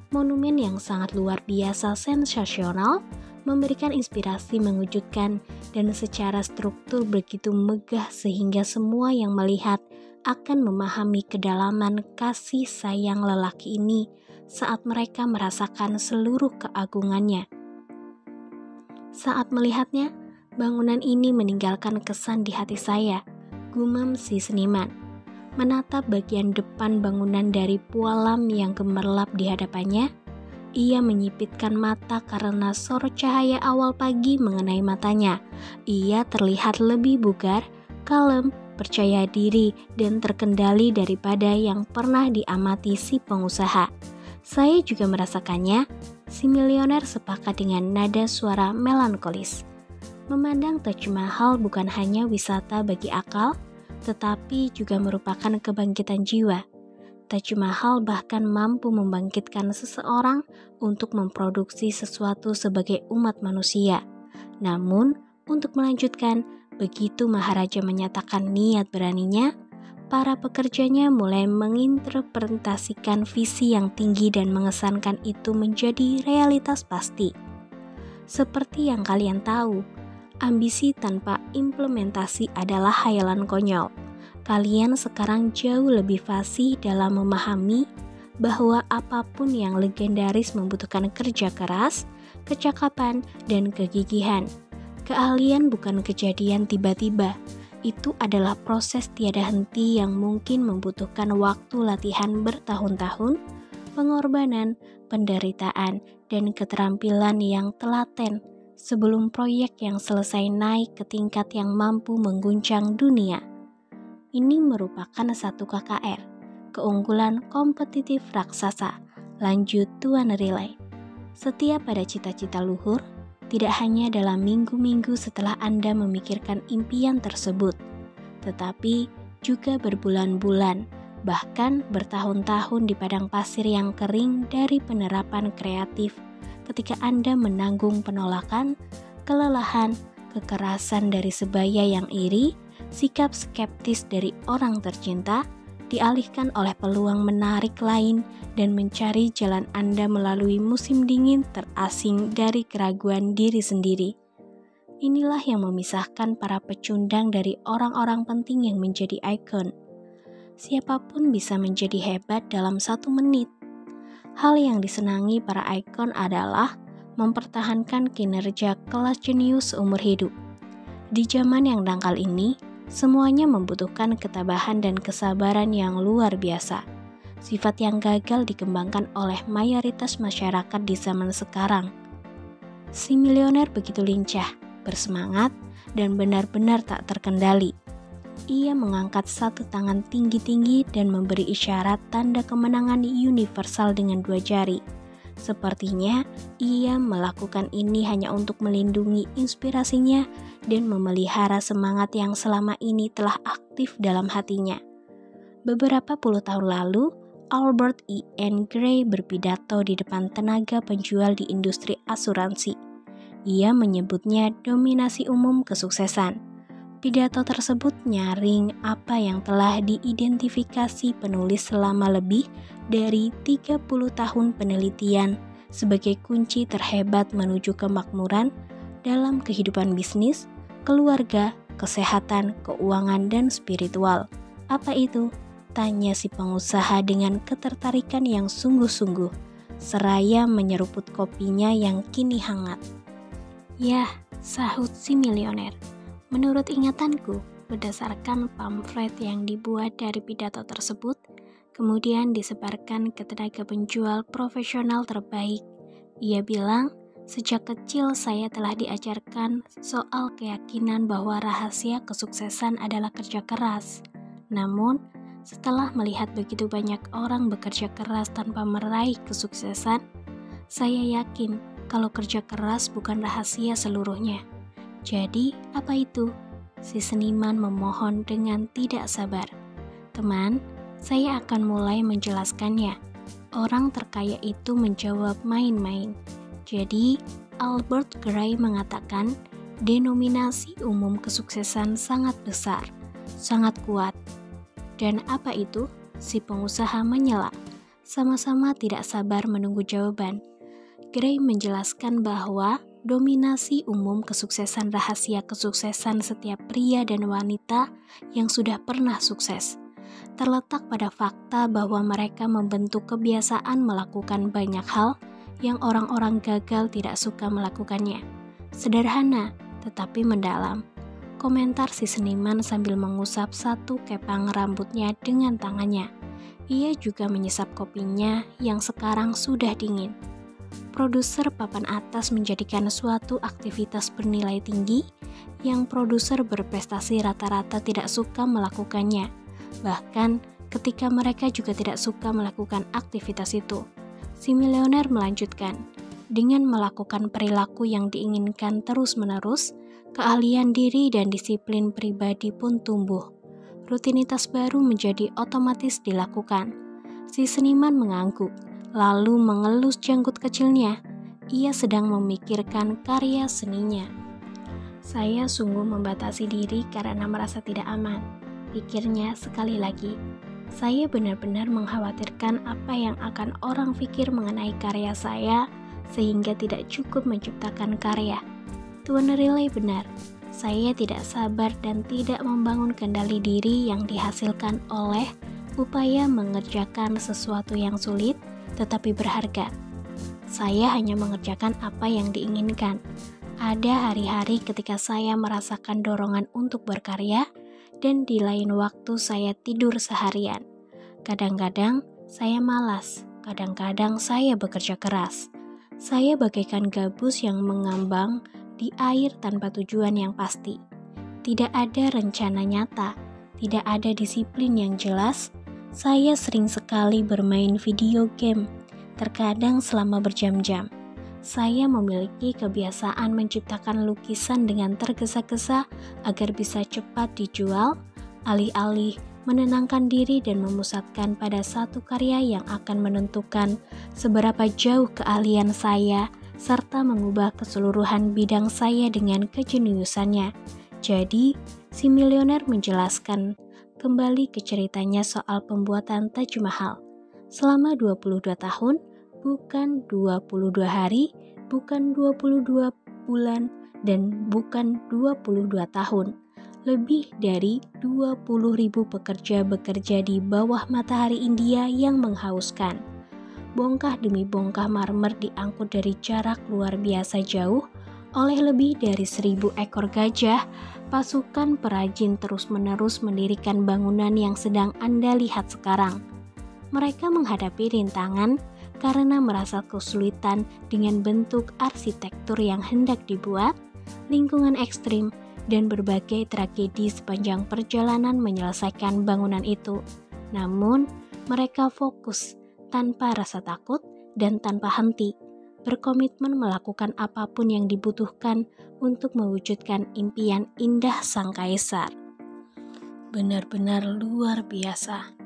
Monumen yang sangat luar biasa sensasional, memberikan inspirasi mengejutkan dan secara struktur begitu megah sehingga semua yang melihat akan memahami kedalaman kasih sayang lelaki ini saat mereka merasakan seluruh keagungannya. Saat melihatnya, bangunan ini meninggalkan kesan di hati saya, gumam si seniman. Menatap bagian depan bangunan dari pualam yang gemerlap di hadapannya, ia menyipitkan mata karena sorot cahaya awal pagi mengenai matanya. Ia terlihat lebih bugar, kalem, percaya diri, dan terkendali daripada yang pernah diamati si pengusaha. Saya juga merasakannya, si milioner sepakat dengan nada suara melankolis. Memandang Taj Mahal bukan hanya wisata bagi akal, tetapi juga merupakan kebangkitan jiwa. Taj Mahal bahkan mampu membangkitkan seseorang untuk memproduksi sesuatu sebagai umat manusia. Namun, untuk melanjutkan, Begitu Maharaja menyatakan niat beraninya, para pekerjanya mulai menginterpretasikan visi yang tinggi dan mengesankan itu menjadi realitas pasti. Seperti yang kalian tahu, ambisi tanpa implementasi adalah khayalan konyol. Kalian sekarang jauh lebih fasih dalam memahami bahwa apapun yang legendaris membutuhkan kerja keras, kecakapan, dan kegigihan. Keahlian bukan kejadian tiba-tiba, itu adalah proses tiada henti yang mungkin membutuhkan waktu latihan bertahun-tahun, pengorbanan, penderitaan, dan keterampilan yang telaten sebelum proyek yang selesai naik ke tingkat yang mampu mengguncang dunia. Ini merupakan satu KKR, keunggulan kompetitif raksasa, lanjut Tuan Riley. Setiap ada cita-cita luhur, tidak hanya dalam minggu-minggu setelah Anda memikirkan impian tersebut, tetapi juga berbulan-bulan, bahkan bertahun-tahun di padang pasir yang kering dari penerapan kreatif ketika Anda menanggung penolakan, kelelahan, kekerasan dari sebaya yang iri, sikap skeptis dari orang tercinta, dialihkan oleh peluang menarik lain dan mencari jalan Anda melalui musim dingin terasing dari keraguan diri sendiri. Inilah yang memisahkan para pecundang dari orang-orang penting yang menjadi ikon. Siapapun bisa menjadi hebat dalam 1 menit. Hal yang disenangi para ikon adalah mempertahankan kinerja kelas jenius seumur hidup. Di zaman yang dangkal ini, semuanya membutuhkan ketabahan dan kesabaran yang luar biasa. Sifat yang gagal dikembangkan oleh mayoritas masyarakat di zaman sekarang. Si milioner begitu lincah, bersemangat, dan benar-benar tak terkendali. Ia mengangkat satu tangan tinggi-tinggi dan memberi isyarat tanda kemenangan universal dengan 2 jari. Sepertinya ia melakukan ini hanya untuk melindungi inspirasinya dan memelihara semangat yang selama ini telah aktif dalam hatinya. Beberapa puluh tahun lalu, Albert E. N. Gray berpidato di depan tenaga penjual di industri asuransi. Ia menyebutnya dominasi umum kesuksesan. Pidato tersebut nyaring apa yang telah diidentifikasi penulis selama lebih dari 30 tahun penelitian sebagai kunci terhebat menuju kemakmuran dalam kehidupan bisnis, keluarga, kesehatan, keuangan, dan spiritual. Apa itu? Tanya si pengusaha dengan ketertarikan yang sungguh-sungguh, seraya menyeruput kopinya yang kini hangat. Yah, sahut si milioner. Menurut ingatanku, berdasarkan pamflet yang dibuat dari pidato tersebut, kemudian disebarkan ke tenaga penjual profesional terbaik. Ia bilang, sejak kecil saya telah diajarkan soal keyakinan bahwa rahasia kesuksesan adalah kerja keras. Namun, setelah melihat begitu banyak orang bekerja keras tanpa meraih kesuksesan, saya yakin kalau kerja keras bukan rahasia seluruhnya. Jadi, apa itu? Si seniman memohon dengan tidak sabar. Teman, saya akan mulai menjelaskannya. Orang terkaya itu menjawab main-main. Jadi, Albert Gray mengatakan, denominasi umum kesuksesan sangat besar, sangat kuat. Dan apa itu? Si pengusaha menyela. Sama-sama tidak sabar menunggu jawaban. Gray menjelaskan bahwa dominasi umum kesuksesan rahasia kesuksesan setiap pria dan wanita yang sudah pernah sukses terletak pada fakta bahwa mereka membentuk kebiasaan melakukan banyak hal yang orang-orang gagal tidak suka melakukannya. Sederhana, tetapi mendalam. Komentar si seniman sambil mengusap satu kepang rambutnya dengan tangannya. Ia juga menyesap kopinya yang sekarang sudah dingin. Produser papan atas menjadikan suatu aktivitas bernilai tinggi yang produser berprestasi rata-rata tidak suka melakukannya. Bahkan ketika mereka juga tidak suka melakukan aktivitas itu. Si milioner melanjutkan, dengan melakukan perilaku yang diinginkan terus-menerus, keahlian diri dan disiplin pribadi pun tumbuh. Rutinitas baru menjadi otomatis dilakukan. Si seniman mengangguk, lalu mengelus janggut kecilnya. Ia sedang memikirkan karya seninya. Saya sungguh membatasi diri karena merasa tidak aman. Pikirnya sekali lagi, saya benar-benar mengkhawatirkan apa yang akan orang pikir mengenai karya saya sehingga tidak cukup menciptakan karya. Tuan Riley benar, saya tidak sabar dan tidak membangun kendali diri yang dihasilkan oleh upaya mengerjakan sesuatu yang sulit tetapi berharga. Saya hanya mengerjakan apa yang diinginkan. Ada hari-hari ketika saya merasakan dorongan untuk berkarya dan di lain waktu saya tidur seharian. Kadang-kadang saya malas, kadang-kadang saya bekerja keras. Saya bagaikan gabus yang mengambang di air tanpa tujuan yang pasti. Tidak ada rencana nyata, tidak ada disiplin yang jelas. Saya sering sekali bermain video game, terkadang selama berjam-jam. Saya memiliki kebiasaan menciptakan lukisan dengan tergesa-gesa agar bisa cepat dijual, alih-alih menenangkan diri dan memusatkan pada satu karya yang akan menentukan seberapa jauh keahlian saya serta mengubah keseluruhan bidang saya dengan kejeniusannya. Jadi, si milioner menjelaskan kembali ke ceritanya soal pembuatan Taj Mahal. Selama 22 tahun, bukan 22 hari, bukan 22 bulan, dan bukan 22 tahun. Lebih dari 20.000 pekerja bekerja di bawah matahari India yang menghauskan. Bongkah demi bongkah marmer diangkut dari jarak luar biasa jauh oleh lebih dari 1.000 ekor gajah. Pasukan perajin terus-menerus mendirikan bangunan yang sedang Anda lihat sekarang. Mereka menghadapi rintangan karena merasa kesulitan dengan bentuk arsitektur yang hendak dibuat, lingkungan ekstrim, dan berbagai tragedi sepanjang perjalanan menyelesaikan bangunan itu. Namun, mereka fokus tanpa rasa takut dan tanpa henti, berkomitmen melakukan apapun yang dibutuhkan untuk mewujudkan impian indah sang kaisar. Benar-benar luar biasa,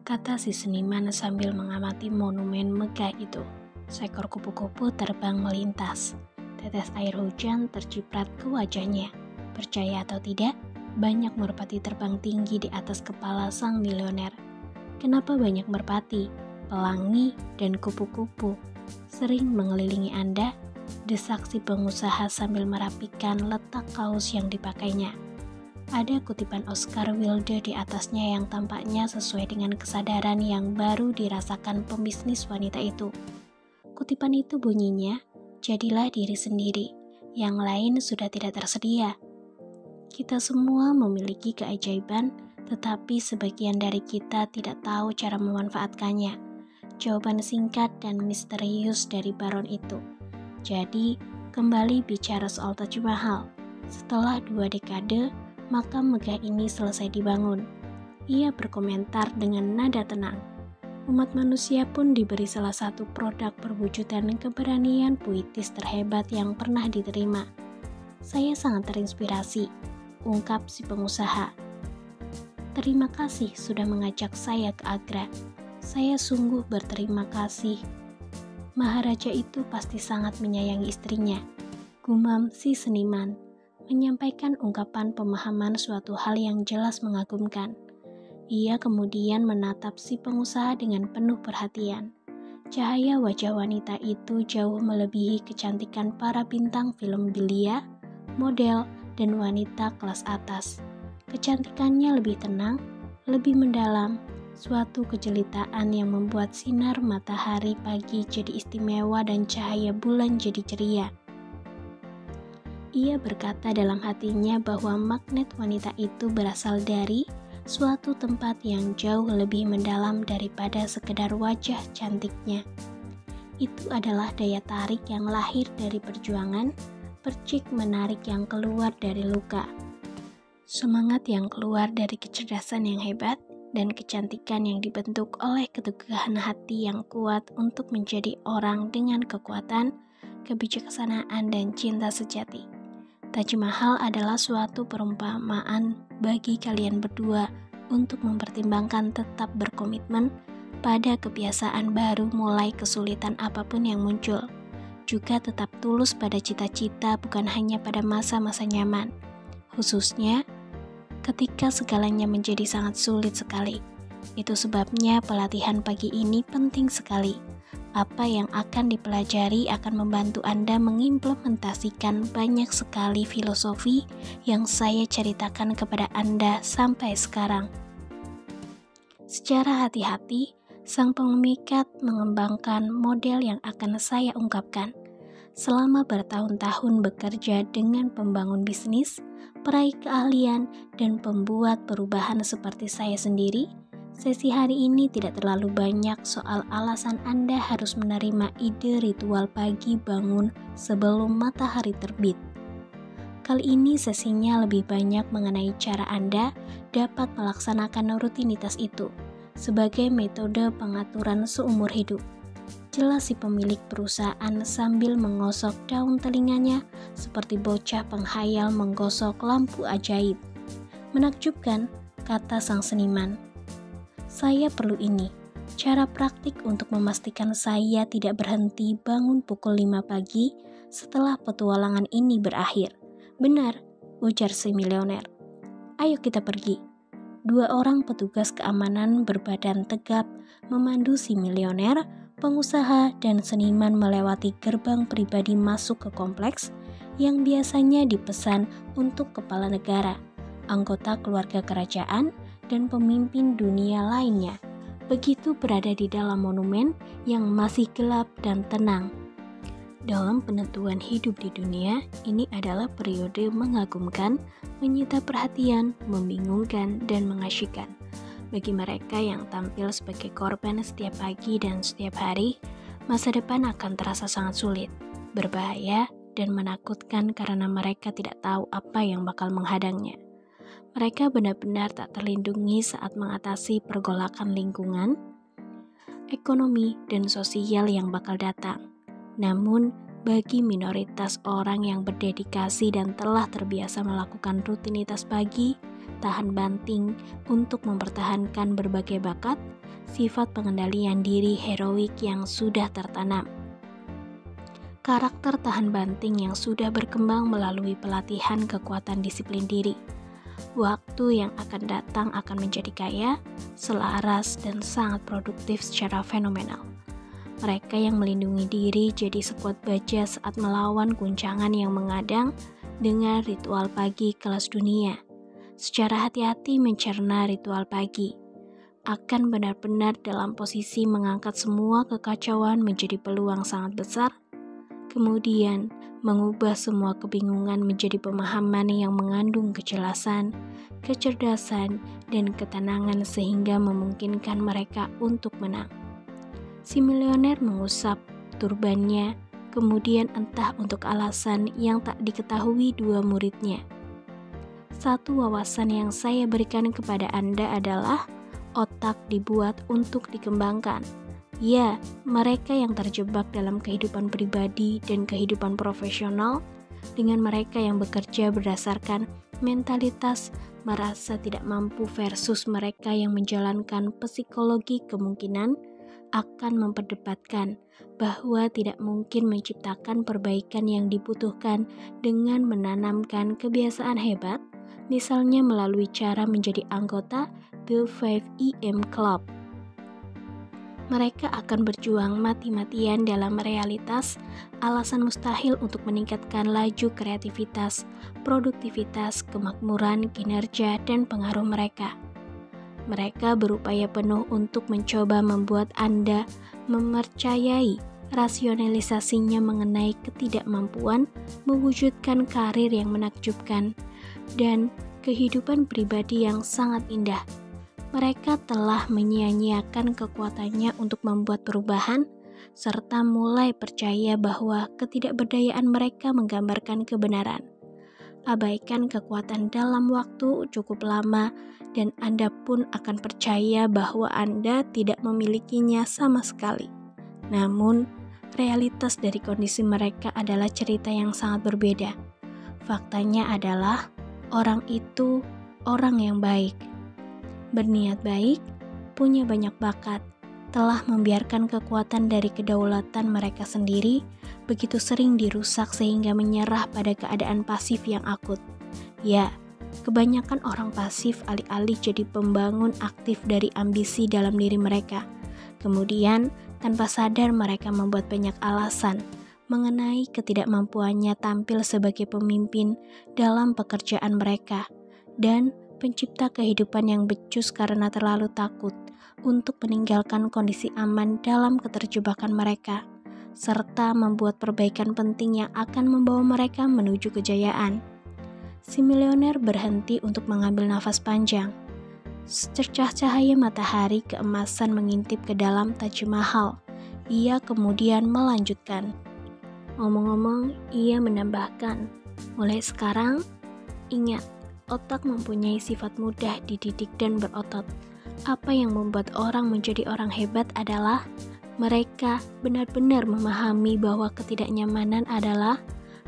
kata si seniman sambil mengamati monumen megah itu. Seekor kupu-kupu terbang melintas. Tetes air hujan terciprat ke wajahnya. Percaya atau tidak, banyak merpati terbang tinggi di atas kepala sang milioner. Kenapa banyak merpati, pelangi, dan kupu-kupu sering mengelilingi Anda? Desak si pengusaha sambil merapikan letak kaos yang dipakainya. Ada kutipan Oscar Wilde di atasnya yang tampaknya sesuai dengan kesadaran yang baru dirasakan pembisnis wanita itu. Kutipan itu bunyinya, "Jadilah diri sendiri, yang lain sudah tidak tersedia." Kita semua memiliki keajaiban, tetapi sebagian dari kita tidak tahu cara memanfaatkannya. Jawaban singkat dan misterius dari baron itu. Jadi, kembali bicara soal Taj Mahal. Setelah 2 dekade, makam megah ini selesai dibangun. Ia berkomentar dengan nada tenang. Umat manusia pun diberi salah satu produk perwujudan keberanian puitis terhebat yang pernah diterima. Saya sangat terinspirasi, ungkap si pengusaha. Terima kasih sudah mengajak saya ke Agra. Saya sungguh berterima kasih. Maharaja itu pasti sangat menyayangi istrinya, gumam si seniman, menyampaikan ungkapan pemahaman suatu hal yang jelas mengagumkan. Ia kemudian menatap si pengusaha dengan penuh perhatian. Cahaya wajah wanita itu jauh melebihi kecantikan para bintang film belia, model, dan wanita kelas atas. Kecantikannya lebih tenang, lebih mendalam, suatu kejelitaan yang membuat sinar matahari pagi jadi istimewa dan cahaya bulan jadi ceria. Ia berkata dalam hatinya bahwa magnet wanita itu berasal dari suatu tempat yang jauh lebih mendalam daripada sekedar wajah cantiknya. Itu adalah daya tarik yang lahir dari perjuangan, percik menarik yang keluar dari luka, semangat yang keluar dari kecerdasan yang hebat, dan kecantikan yang dibentuk oleh keteguhan hati yang kuat untuk menjadi orang dengan kekuatan, kebijaksanaan, dan cinta sejati. Taj Mahal adalah suatu perumpamaan bagi kalian berdua untuk mempertimbangkan tetap berkomitmen pada kebiasaan baru mulai kesulitan apapun yang muncul. juga tetap tulus pada cita-cita, bukan hanya pada masa-masa nyaman, khususnya ketika segalanya menjadi sangat sulit sekali. Itu sebabnya pelatihan pagi ini penting sekali. Apa yang akan dipelajari akan membantu Anda mengimplementasikan banyak sekali filosofi yang saya ceritakan kepada Anda sampai sekarang. Secara hati-hati, sang pemikat mengembangkan model yang akan saya ungkapkan. Selama bertahun-tahun bekerja dengan pembangun bisnis, peraih keahlian, dan pembuat perubahan seperti saya sendiri, sesi hari ini tidak terlalu banyak soal alasan Anda harus menerima ide ritual pagi bangun sebelum matahari terbit. Kali ini sesinya lebih banyak mengenai cara Anda dapat melaksanakan rutinitas itu sebagai metode pengaturan seumur hidup. Jelas si pemilik perusahaan sambil menggosok daun telinganya seperti bocah penghayal menggosok lampu ajaib. Menakjubkan, kata sang seniman. Saya perlu ini, cara praktik untuk memastikan saya tidak berhenti bangun pukul 5 pagi setelah petualangan ini berakhir. Benar, ujar si milioner. Ayo kita pergi. 2 orang petugas keamanan berbadan tegap memandu si milioner, pengusaha, dan seniman melewati gerbang pribadi masuk ke kompleks yang biasanya dipesan untuk kepala negara, anggota keluarga kerajaan, dan pemimpin dunia lainnya. Begitu berada di dalam monumen yang masih gelap dan tenang. Dalam penentuan hidup di dunia, ini adalah periode mengagumkan, menyita perhatian, membingungkan, dan mengasyikkan. Bagi mereka yang tampil sebagai korban setiap pagi dan setiap hari, masa depan akan terasa sangat sulit, berbahaya, dan menakutkan karena mereka tidak tahu apa yang bakal menghadangnya. Mereka benar-benar tak terlindungi saat mengatasi pergolakan lingkungan, ekonomi, dan sosial yang bakal datang. Namun, bagi minoritas orang yang berdedikasi dan telah terbiasa melakukan rutinitas pagi, tahan banting untuk mempertahankan berbagai bakat, sifat pengendalian diri heroik yang sudah tertanam. Karakter tahan banting yang sudah berkembang melalui pelatihan kekuatan disiplin diri. Waktu yang akan datang akan menjadi kaya, selaras, dan sangat produktif secara fenomenal. Mereka yang melindungi diri jadi sekuat baja saat melawan guncangan yang mengadang dengan ritual pagi kelas dunia. Secara hati-hati mencerna ritual pagi, akan benar-benar dalam posisi mengangkat semua kekacauan menjadi peluang sangat besar, kemudian mengubah semua kebingungan menjadi pemahaman yang mengandung kejelasan, kecerdasan, dan ketenangan sehingga memungkinkan mereka untuk menang. Si milioner mengusap turbannya, kemudian entah untuk alasan yang tak diketahui 2 muridnya. Satu wawasan yang saya berikan kepada Anda adalah otak dibuat untuk dikembangkan. Ya, mereka yang terjebak dalam kehidupan pribadi dan kehidupan profesional, dengan mereka yang bekerja berdasarkan mentalitas merasa tidak mampu versus mereka yang menjalankan psikologi kemungkinan, akan memperdebatkan bahwa tidak mungkin menciptakan perbaikan yang dibutuhkan dengan menanamkan kebiasaan hebat, misalnya melalui cara menjadi anggota The 5 Club. Mereka akan berjuang mati-matian dalam realitas alasan mustahil untuk meningkatkan laju kreativitas, produktivitas, kemakmuran, kinerja, dan pengaruh mereka. Mereka berupaya penuh untuk mencoba membuat Anda mempercayai rasionalisasinya mengenai ketidakmampuan mewujudkan karir yang menakjubkan dan kehidupan pribadi yang sangat indah. Mereka telah menyia-nyiakan kekuatannya untuk membuat perubahan, serta mulai percaya bahwa ketidakberdayaan mereka menggambarkan kebenaran. Abaikan kekuatan dalam waktu cukup lama, dan Anda pun akan percaya bahwa Anda tidak memilikinya sama sekali. Namun, realitas dari kondisi mereka adalah cerita yang sangat berbeda. Faktanya adalah, orang itu orang yang baik, berniat baik, punya banyak bakat, telah membiarkan kekuatan dari kedaulatan mereka sendiri begitu sering dirusak sehingga menyerah pada keadaan pasif yang akut. Ya, kebanyakan orang pasif alih-alih jadi pembangun aktif dari ambisi dalam diri mereka. Kemudian, tanpa sadar mereka membuat banyak alasan mengenai ketidakmampuannya tampil sebagai pemimpin dalam pekerjaan mereka dan pencipta kehidupan yang becus karena terlalu takut untuk meninggalkan kondisi aman dalam keterjebakan mereka, serta membuat perbaikan penting yang akan membawa mereka menuju kejayaan. Si milioner berhenti untuk mengambil nafas panjang. Secercah cahaya matahari keemasan mengintip ke dalam Taj Mahal. Ia kemudian melanjutkan. Ngomong-ngomong, ia menambahkan, mulai sekarang, ingat, otak mempunyai sifat mudah dididik dan berotot. Apa yang membuat orang menjadi orang hebat adalah mereka benar-benar memahami bahwa ketidaknyamanan adalah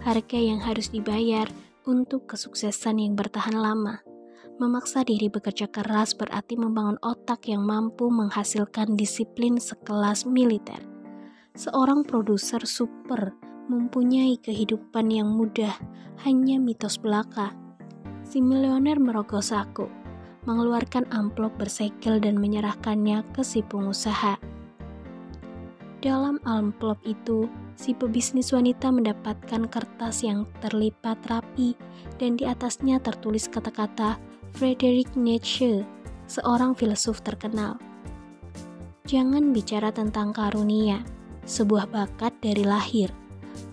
harga yang harus dibayar untuk kesuksesan yang bertahan lama. Memaksa diri bekerja keras berarti membangun otak yang mampu menghasilkan disiplin sekelas militer. Seorang produser super mempunyai kehidupan yang mudah, hanya mitos belaka. Si milioner merogoh saku, mengeluarkan amplop bersegel dan menyerahkannya ke si pengusaha. Dalam amplop itu, si pebisnis wanita mendapatkan kertas yang terlipat rapi dan di atasnya tertulis kata-kata Friedrich Nietzsche, seorang filsuf terkenal. Jangan bicara tentang karunia, sebuah bakat dari lahir.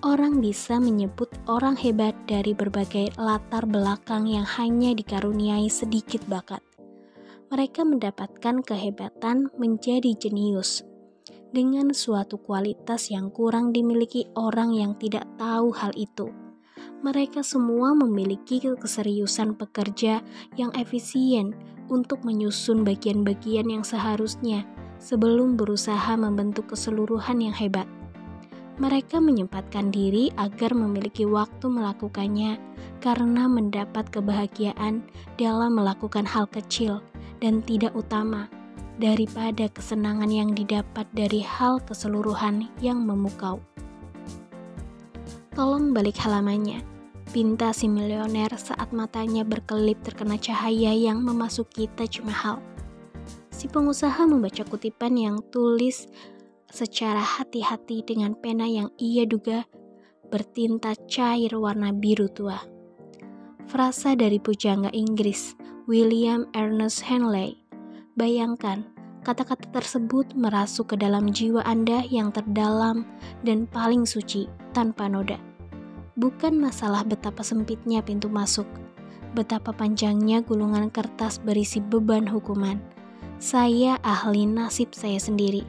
Orang bisa menyebut orang hebat dari berbagai latar belakang yang hanya dikaruniai sedikit bakat. Mereka mendapatkan kehebatan menjadi jenius dengan suatu kualitas yang kurang dimiliki orang yang tidak tahu hal itu. Mereka semua memiliki keseriusan pekerja yang efisien untuk menyusun bagian-bagian yang seharusnya sebelum berusaha membentuk keseluruhan yang hebat. Mereka menyempatkan diri agar memiliki waktu melakukannya karena mendapat kebahagiaan dalam melakukan hal kecil dan tidak utama daripada kesenangan yang didapat dari hal keseluruhan yang memukau. Tolong balik halamannya, pinta si milioner saat matanya berkelip terkena cahaya yang memasuki Taj Mahal. Si pengusaha membaca kutipan yang tulis secara hati-hati dengan pena yang ia duga bertinta cair warna biru tua. Frasa dari pujangga Inggris, William Ernest Henley. Bayangkan, kata-kata tersebut merasuk ke dalam jiwa Anda yang terdalam dan paling suci, tanpa noda. Bukan masalah betapa sempitnya pintu masuk, betapa panjangnya gulungan kertas berisi beban hukuman. Saya ahli nasib saya sendiri.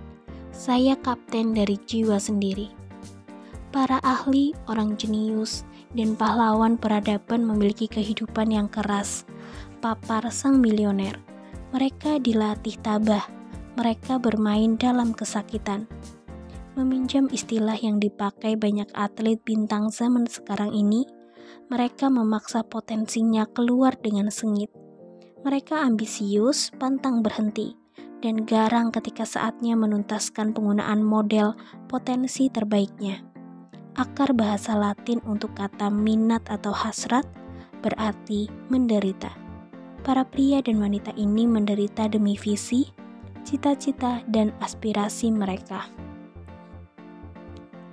Saya kapten dari jiwa sendiri. Para ahli, orang jenius, dan pahlawan peradaban memiliki kehidupan yang keras. Papar sang milioner. Mereka dilatih tabah. Mereka bermain dalam kesakitan. Meminjam istilah yang dipakai banyak atlet bintang zaman sekarang ini, mereka memaksa potensinya keluar dengan sengit. Mereka ambisius, pantang berhenti, dan garang ketika saatnya menuntaskan penggunaan model potensi terbaiknya. Akar bahasa Latin untuk kata minat atau hasrat berarti menderita. Para pria dan wanita ini menderita demi visi, cita-cita, dan aspirasi mereka.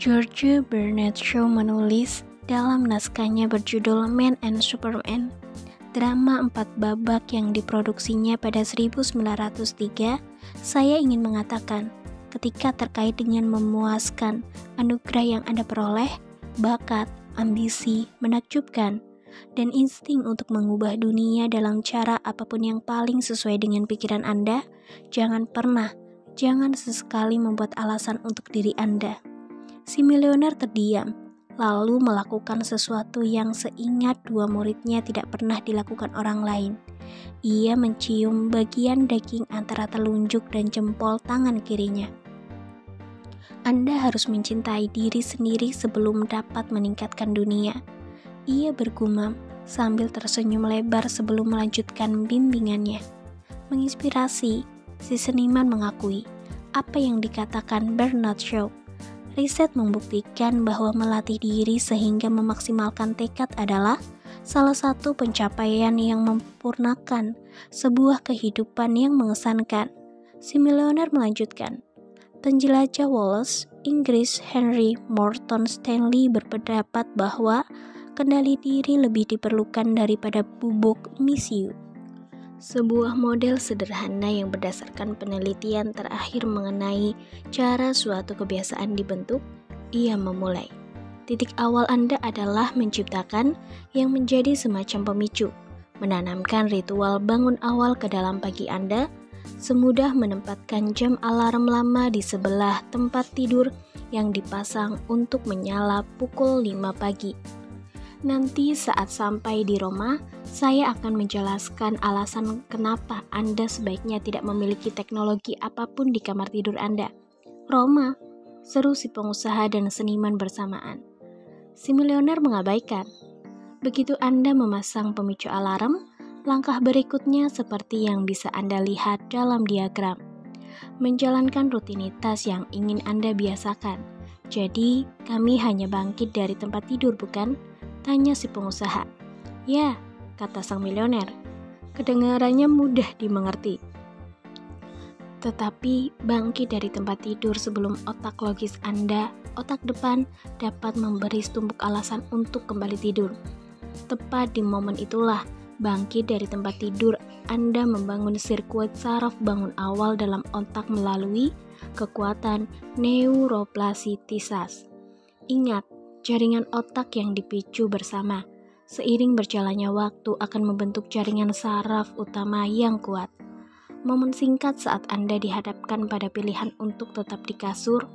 George Bernard Shaw menulis dalam naskahnya berjudul Man and Superman, drama 4 babak yang diproduksinya pada 1903, saya ingin mengatakan, ketika terkait dengan memuaskan anugerah yang Anda peroleh, bakat, ambisi, menakjubkan, dan insting untuk mengubah dunia dalam cara apapun yang paling sesuai dengan pikiran Anda, jangan sesekali membuat alasan untuk diri Anda. Si milioner terdiam, lalu melakukan sesuatu yang seingat dua muridnya tidak pernah dilakukan orang lain. Ia mencium bagian daging antara telunjuk dan jempol tangan kirinya. Anda harus mencintai diri sendiri sebelum dapat meningkatkan dunia. Ia bergumam sambil tersenyum lebar sebelum melanjutkan bimbingannya. Menginspirasi, si seniman mengakui apa yang dikatakan Bernard Shaw. Riset membuktikan bahwa melatih diri sehingga memaksimalkan tekad adalah salah satu pencapaian yang memempurnakan sebuah kehidupan yang mengesankan. Si milioner melanjutkan, penjelajah Wales, Inggris Henry Morton Stanley berpendapat bahwa kendali diri lebih diperlukan daripada bubuk misiu. Sebuah model sederhana yang berdasarkan penelitian terakhir mengenai cara suatu kebiasaan dibentuk, ia memulai. Titik awal Anda adalah menciptakan yang menjadi semacam pemicu, menanamkan ritual bangun awal ke dalam pagi Anda, semudah menempatkan jam alarm lama di sebelah tempat tidur yang dipasang untuk menyala pukul 5 pagi. Nanti saat sampai di Roma, saya akan menjelaskan alasan kenapa Anda sebaiknya tidak memiliki teknologi apapun di kamar tidur Anda. Roma, seru si pengusaha dan seniman bersamaan. Si milioner mengabaikan. Begitu Anda memasang pemicu alarm, langkah berikutnya seperti yang bisa Anda lihat dalam diagram. Menjalankan rutinitas yang ingin Anda biasakan. Jadi, kami hanya bangkit dari tempat tidur, bukan? Tanya si pengusaha. Ya, kata sang milioner. Kedengarannya mudah dimengerti. Tetapi bangkit dari tempat tidur sebelum otak logis Anda, otak depan, dapat memberi setumpuk alasan untuk kembali tidur. Tepat di momen itulah, bangkit dari tempat tidur Anda membangun sirkuit saraf bangun awal dalam otak melalui kekuatan neuroplasitisas. Ingat, jaringan otak yang dipicu bersama, seiring berjalannya waktu akan membentuk jaringan saraf utama yang kuat. Momen singkat saat Anda dihadapkan pada pilihan untuk tetap di kasur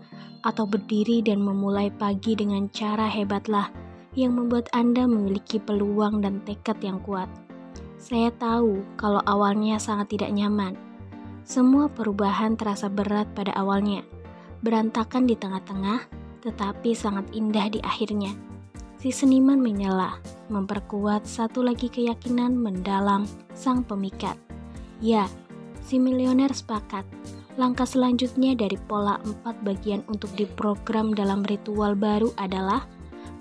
atau berdiri dan memulai pagi dengan cara hebatlah yang membuat Anda memiliki peluang dan tekad yang kuat. Saya tahu kalau awalnya sangat tidak nyaman. Semua perubahan terasa berat pada awalnya, berantakan di tengah-tengah, tetapi sangat indah di akhirnya. Si seniman menyela, memperkuat satu lagi keyakinan mendalam sang pemikat. Ya, si milioner sepakat. Langkah selanjutnya dari pola 4 bagian untuk diprogram dalam ritual baru adalah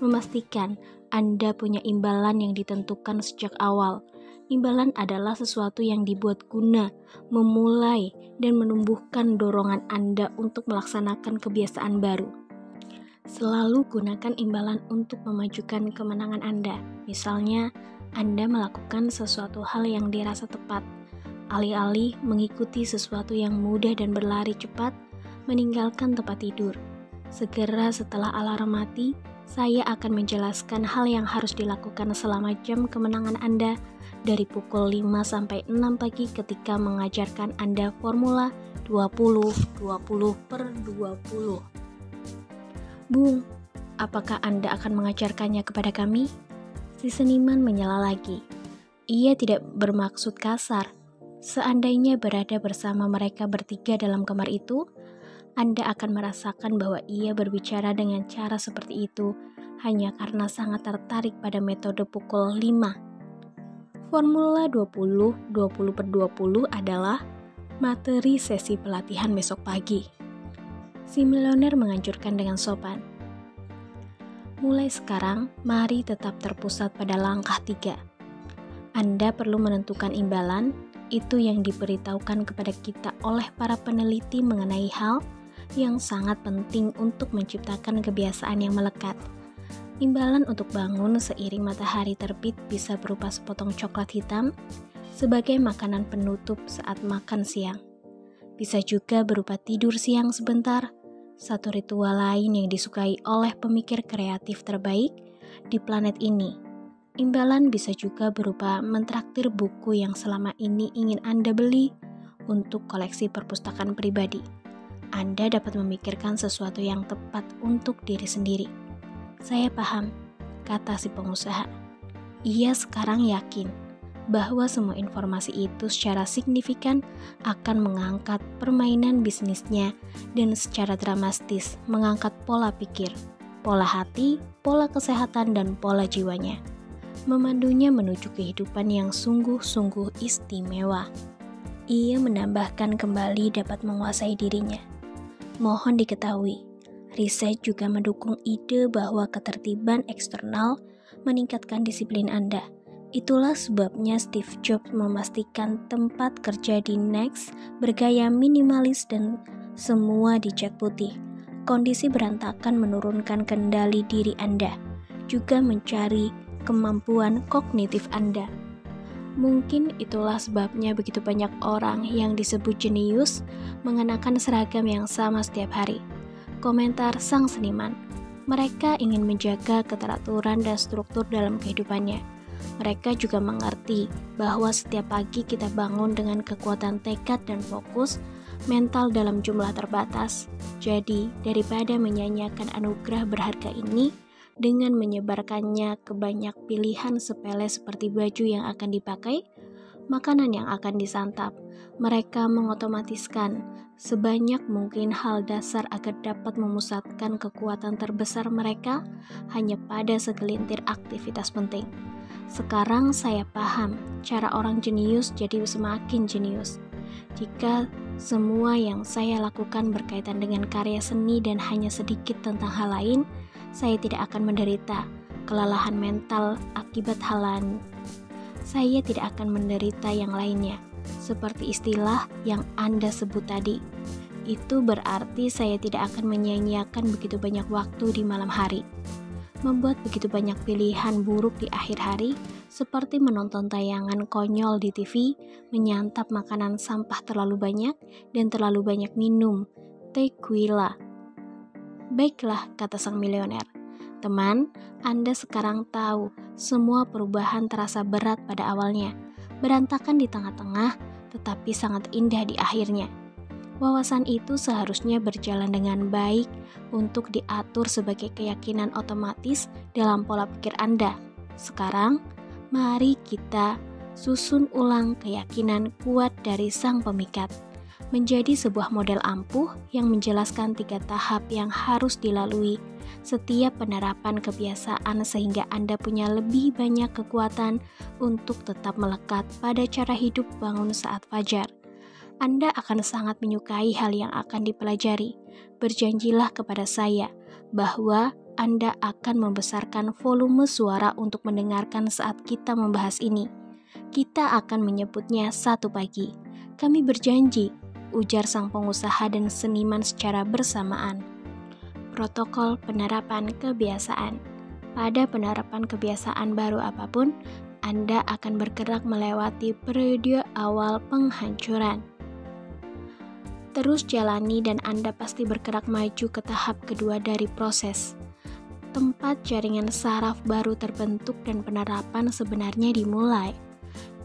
memastikan Anda punya imbalan yang ditentukan sejak awal. Imbalan adalah sesuatu yang dibuat guna, memulai, dan menumbuhkan dorongan Anda untuk melaksanakan kebiasaan baru. Selalu gunakan imbalan untuk memajukan kemenangan Anda. Misalnya, Anda melakukan sesuatu hal yang dirasa tepat, alih-alih mengikuti sesuatu yang mudah dan berlari cepat, meninggalkan tempat tidur. Segera setelah alarm mati, saya akan menjelaskan hal yang harus dilakukan selama jam kemenangan Anda dari pukul 5 sampai 6 pagi ketika mengajarkan Anda formula 20-20/20. Bung, apakah Anda akan mengajarkannya kepada kami? Si seniman menyela lagi. Ia tidak bermaksud kasar. Seandainya berada bersama mereka bertiga dalam kamar itu, Anda akan merasakan bahwa ia berbicara dengan cara seperti itu hanya karena sangat tertarik pada metode pukul 5. Formula 20-20/20 adalah materi sesi pelatihan besok pagi. Si milioner menganjurkan dengan sopan. Mulai sekarang, mari tetap terpusat pada langkah 3. Anda perlu menentukan imbalan, itu yang diberitahukan kepada kita oleh para peneliti mengenai hal yang sangat penting untuk menciptakan kebiasaan yang melekat. Imbalan untuk bangun seiring matahari terbit bisa berupa sepotong coklat hitam sebagai makanan penutup saat makan siang. Bisa juga berupa tidur siang sebentar, satu ritual lain yang disukai oleh pemikir kreatif terbaik di planet ini. Imbalan bisa juga berupa mentraktir buku yang selama ini ingin Anda beli untuk koleksi perpustakaan pribadi. Anda dapat memikirkan sesuatu yang tepat untuk diri sendiri. Saya paham, kata si pengusaha. Ia sekarang yakin bahwa semua informasi itu secara signifikan akan mengangkat permainan bisnisnya dan secara dramatis mengangkat pola pikir, pola hati, pola kesehatan, dan pola jiwanya, memandunya menuju kehidupan yang sungguh-sungguh istimewa. Ia menambahkan kembali dapat menguasai dirinya. Mohon diketahui, Riset juga mendukung ide bahwa ketertiban eksternal meningkatkan disiplin Anda. Itulah sebabnya Steve Jobs memastikan tempat kerja di Next bergaya minimalis dan semua dicat putih. Kondisi berantakan menurunkan kendali diri Anda, juga mencari kemampuan kognitif Anda. Mungkin itulah sebabnya begitu banyak orang yang disebut jenius mengenakan seragam yang sama setiap hari. Komentar sang seniman, mereka ingin menjaga keteraturan dan struktur dalam kehidupannya. Mereka juga mengerti bahwa setiap pagi kita bangun dengan kekuatan tekad dan fokus, mental dalam jumlah terbatas. Jadi, daripada menyanyiakan anugerah berharga ini dengan menyebarkannya ke banyak pilihan sepele seperti baju yang akan dipakai, makanan yang akan disantap, mereka mengotomatiskan sebanyak mungkin hal dasar agar dapat memusatkan kekuatan terbesar mereka hanya pada segelintir aktivitas penting. Sekarang saya paham cara orang jenius jadi semakin jenius. Jika semua yang saya lakukan berkaitan dengan karya seni dan hanya sedikit tentang hal lain, saya tidak akan menderita kelelahan mental akibat hal lain. Saya tidak akan menderita yang lainnya, seperti istilah yang Anda sebut tadi. Itu berarti saya tidak akan menyia-nyiakan begitu banyak waktu di malam hari, membuat begitu banyak pilihan buruk di akhir hari, seperti menonton tayangan konyol di TV, menyantap makanan sampah terlalu banyak, dan terlalu banyak minum tequila. Baiklah, kata sang milioner. Teman, Anda sekarang tahu semua perubahan terasa berat pada awalnya, berantakan di tengah-tengah, tetapi sangat indah di akhirnya. Wawasan itu seharusnya berjalan dengan baik untuk diatur sebagai keyakinan otomatis dalam pola pikir Anda. Sekarang, mari kita susun ulang keyakinan kuat dari sang pemikat menjadi sebuah model ampuh yang menjelaskan 3 tahap yang harus dilalui setiap penerapan kebiasaan sehingga Anda punya lebih banyak kekuatan untuk tetap melekat pada cara hidup bangun saat fajar. Anda akan sangat menyukai hal yang akan dipelajari. Berjanjilah kepada saya bahwa Anda akan membesarkan volume suara untuk mendengarkan saat kita membahas ini. Kita akan menyebutnya 1 pagi. Kami berjanji, ujar sang pengusaha dan seniman secara bersamaan. Protokol penerapan kebiasaan. Pada penerapan kebiasaan baru apapun, Anda akan bergerak melewati periode awal penghancuran. Terus jalani dan Anda pasti bergerak maju ke tahap kedua dari proses. Tempat jaringan saraf baru terbentuk dan penerapan sebenarnya dimulai.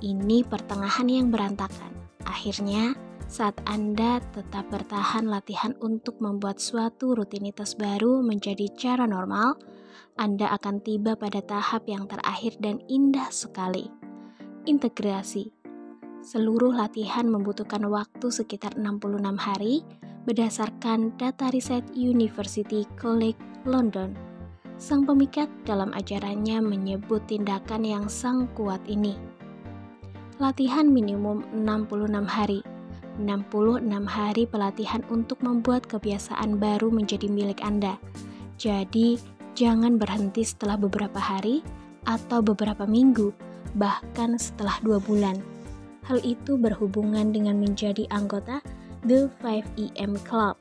Ini pertengahan yang berantakan. Akhirnya, saat Anda tetap bertahan latihan untuk membuat suatu rutinitas baru menjadi cara normal, Anda akan tiba pada tahap yang terakhir dan indah sekali. Integrasi. Seluruh latihan membutuhkan waktu sekitar 66 hari berdasarkan data riset University College London. Sang pemikat dalam ajarannya menyebut tindakan yang sang kuat ini. Latihan minimum 66 hari. 66 hari pelatihan untuk membuat kebiasaan baru menjadi milik Anda. Jadi, jangan berhenti setelah beberapa hari atau beberapa minggu, bahkan setelah 2 bulan. Hal itu berhubungan dengan menjadi anggota The 5am Club.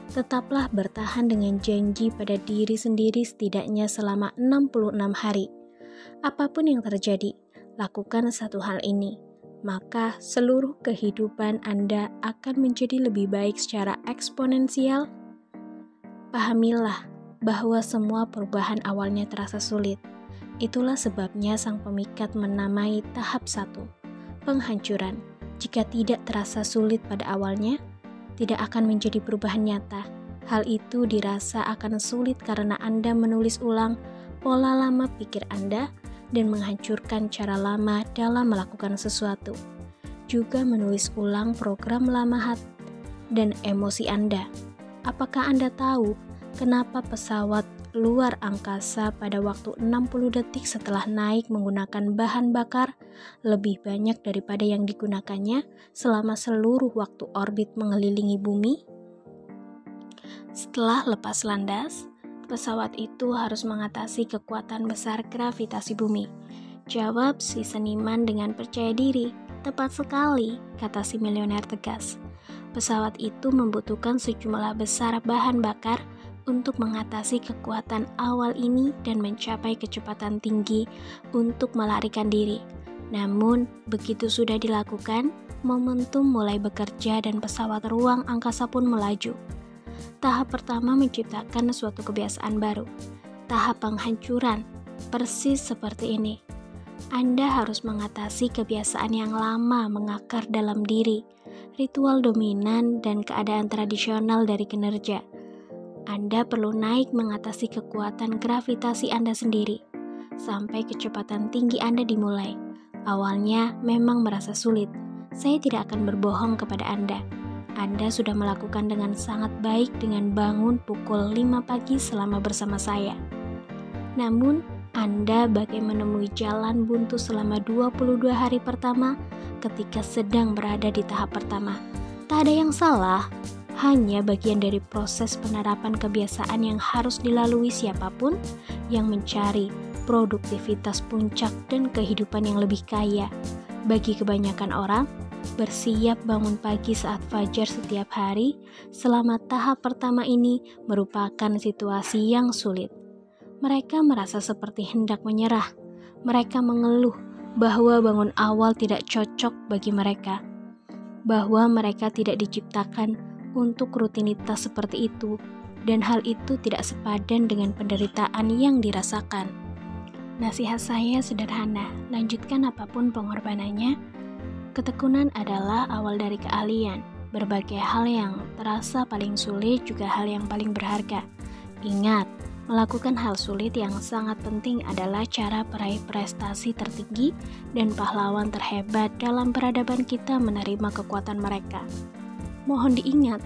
Tetaplah bertahan dengan janji pada diri sendiri setidaknya selama 66 hari. Apapun yang terjadi, lakukan satu hal ini. Maka seluruh kehidupan Anda akan menjadi lebih baik secara eksponensial. Pahamilah bahwa semua perubahan awalnya terasa sulit. Itulah sebabnya sang pemikat menamai tahap 1, penghancuran. Jika tidak terasa sulit pada awalnya, tidak akan menjadi perubahan nyata. Hal itu dirasa akan sulit karena Anda menulis ulang pola lama pikir Anda dan menghancurkan cara lama dalam melakukan sesuatu. Juga menulis ulang program lama hati dan emosi Anda. Apakah Anda tahu kenapa pesawat luar angkasa pada waktu 60 detik setelah naik menggunakan bahan bakar lebih banyak daripada yang digunakannya selama seluruh waktu orbit mengelilingi bumi? Setelah lepas landas, pesawat itu harus mengatasi kekuatan besar gravitasi bumi. Jawab si seniman dengan percaya diri. Tepat sekali, kata si milioner tegas. Pesawat itu membutuhkan sejumlah besar bahan bakar untuk mengatasi kekuatan awal ini dan mencapai kecepatan tinggi untuk melarikan diri. Namun, begitu sudah dilakukan, momentum mulai bekerja dan pesawat ruang angkasa pun melaju. Tahap pertama menciptakan suatu kebiasaan baru. Tahap penghancuran, persis seperti ini. Anda harus mengatasi kebiasaan yang lama mengakar dalam diri, ritual dominan dan keadaan tradisional dari kinerja. Anda perlu naik mengatasi kekuatan gravitasi Anda sendiri, sampai kecepatan tinggi Anda dimulai. Awalnya memang merasa sulit. Saya tidak akan berbohong kepada Anda. Anda sudah melakukan dengan sangat baik dengan bangun pukul 5 pagi selama bersama saya. Namun, Anda bagai menemui jalan buntu selama 22 hari pertama ketika sedang berada di tahap pertama. Tak ada yang salah, hanya bagian dari proses penerapan kebiasaan yang harus dilalui siapapun yang mencari produktivitas puncak dan kehidupan yang lebih kaya. Bagi kebanyakan orang, bersiap bangun pagi saat fajar setiap hari selama tahap pertama ini merupakan situasi yang sulit. Mereka merasa seperti hendak menyerah. Mereka mengeluh bahwa bangun awal tidak cocok bagi mereka, bahwa mereka tidak diciptakan untuk rutinitas seperti itu, dan hal itu tidak sepadan dengan penderitaan yang dirasakan. Nasihat saya sederhana, lanjutkan apapun pengorbanannya. Ketekunan adalah awal dari keahlian. Berbagai hal yang terasa paling sulit juga hal yang paling berharga. Ingat, melakukan hal sulit yang sangat penting adalah cara peraih prestasi tertinggi dan pahlawan terhebat dalam peradaban kita menerima kekuatan mereka. Mohon diingat,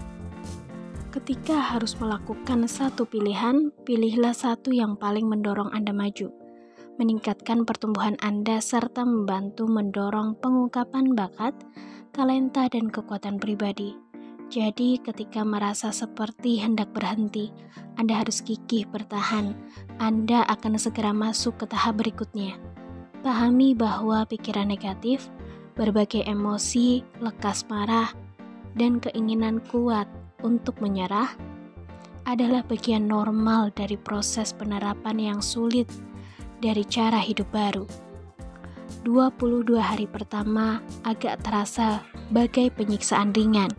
ketika harus melakukan satu pilihan, pilihlah satu yang paling mendorong Anda maju, meningkatkan pertumbuhan Anda serta membantu mendorong pengungkapan bakat, talenta, dan kekuatan pribadi. Jadi ketika merasa seperti hendak berhenti, Anda harus gigih bertahan. Anda akan segera masuk ke tahap berikutnya. Pahami bahwa pikiran negatif, berbagai emosi, lekas marah, dan keinginan kuat untuk menyerah adalah bagian normal dari proses penerapan yang sulit dari cara hidup baru. 22 hari pertama agak terasa bagai penyiksaan ringan,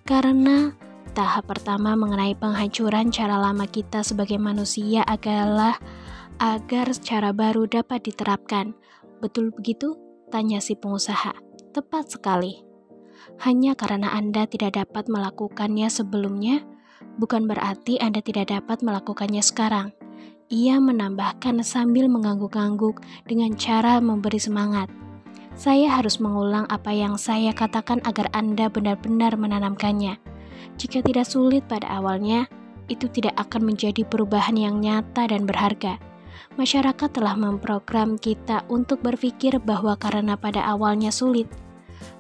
karena tahap pertama mengenai penghancuran cara lama kita sebagai manusia adalah agar cara baru dapat diterapkan. Betul begitu? Tanya si pengusaha. Tepat sekali. Hanya karena Anda tidak dapat melakukannya sebelumnya, bukan berarti Anda tidak dapat melakukannya sekarang. Ia menambahkan sambil mengangguk-angguk dengan cara memberi semangat. Saya harus mengulang apa yang saya katakan agar Anda benar-benar menanamkannya. Jika tidak sulit pada awalnya, itu tidak akan menjadi perubahan yang nyata dan berharga. Masyarakat telah memprogram kita untuk berpikir bahwa karena pada awalnya sulit,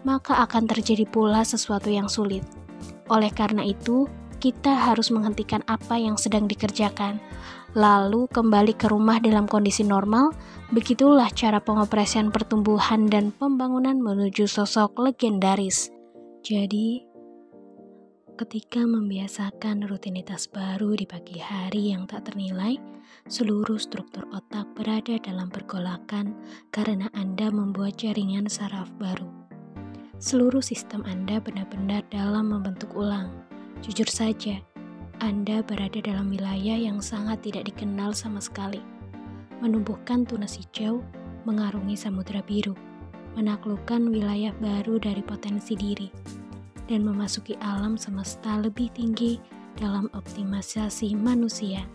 maka akan terjadi pula sesuatu yang sulit. Oleh karena itu, kita harus menghentikan apa yang sedang dikerjakan, lalu kembali ke rumah dalam kondisi normal. Begitulah cara pengoperasian pertumbuhan dan pembangunan menuju sosok legendaris. Jadi, ketika membiasakan rutinitas baru di pagi hari yang tak ternilai, seluruh struktur otak berada dalam pergolakan karena Anda membuat jaringan saraf baru. Seluruh sistem Anda benar-benar dalam membentuk ulang. Jujur saja, Anda berada dalam wilayah yang sangat tidak dikenal sama sekali. Menumbuhkan tunas hijau, mengarungi samudera biru, menaklukkan wilayah baru dari potensi diri, dan memasuki alam semesta lebih tinggi dalam optimalisasi manusia.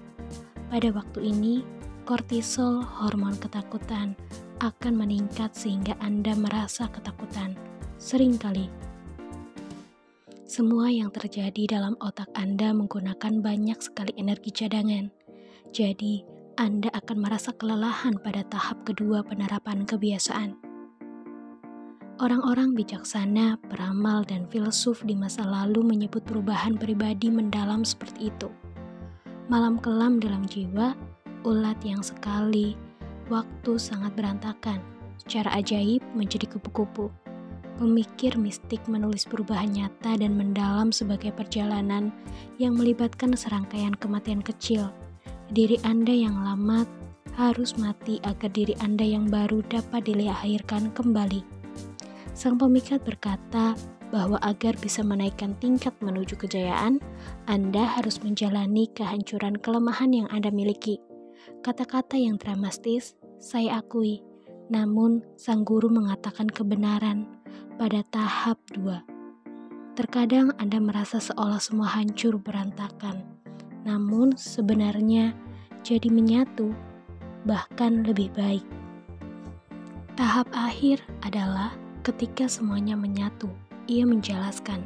Pada waktu ini, kortisol, hormon ketakutan, akan meningkat sehingga Anda merasa ketakutan. Seringkali, semua yang terjadi dalam otak Anda menggunakan banyak sekali energi cadangan. Jadi, Anda akan merasa kelelahan pada tahap kedua penerapan kebiasaan. Orang-orang bijaksana, peramal, dan filsuf di masa lalu menyebut perubahan pribadi mendalam seperti itu. Malam kelam dalam jiwa, ulat yang sekali, waktu sangat berantakan, secara ajaib menjadi kupu-kupu. Pemikir mistik menulis perubahan nyata dan mendalam sebagai perjalanan yang melibatkan serangkaian kematian kecil. Diri Anda yang lama harus mati agar diri Anda yang baru dapat dilahirkan kembali. Sang pemikat berkata bahwa agar bisa menaikkan tingkat menuju kejayaan, Anda harus menjalani kehancuran kelemahan yang Anda miliki. Kata-kata yang dramatis, saya akui. Namun, sang guru mengatakan kebenaran pada tahap 2. Terkadang Anda merasa seolah semua hancur berantakan. Namun, sebenarnya jadi menyatu, bahkan lebih baik. Tahap akhir adalah ketika semuanya menyatu. Ia menjelaskan,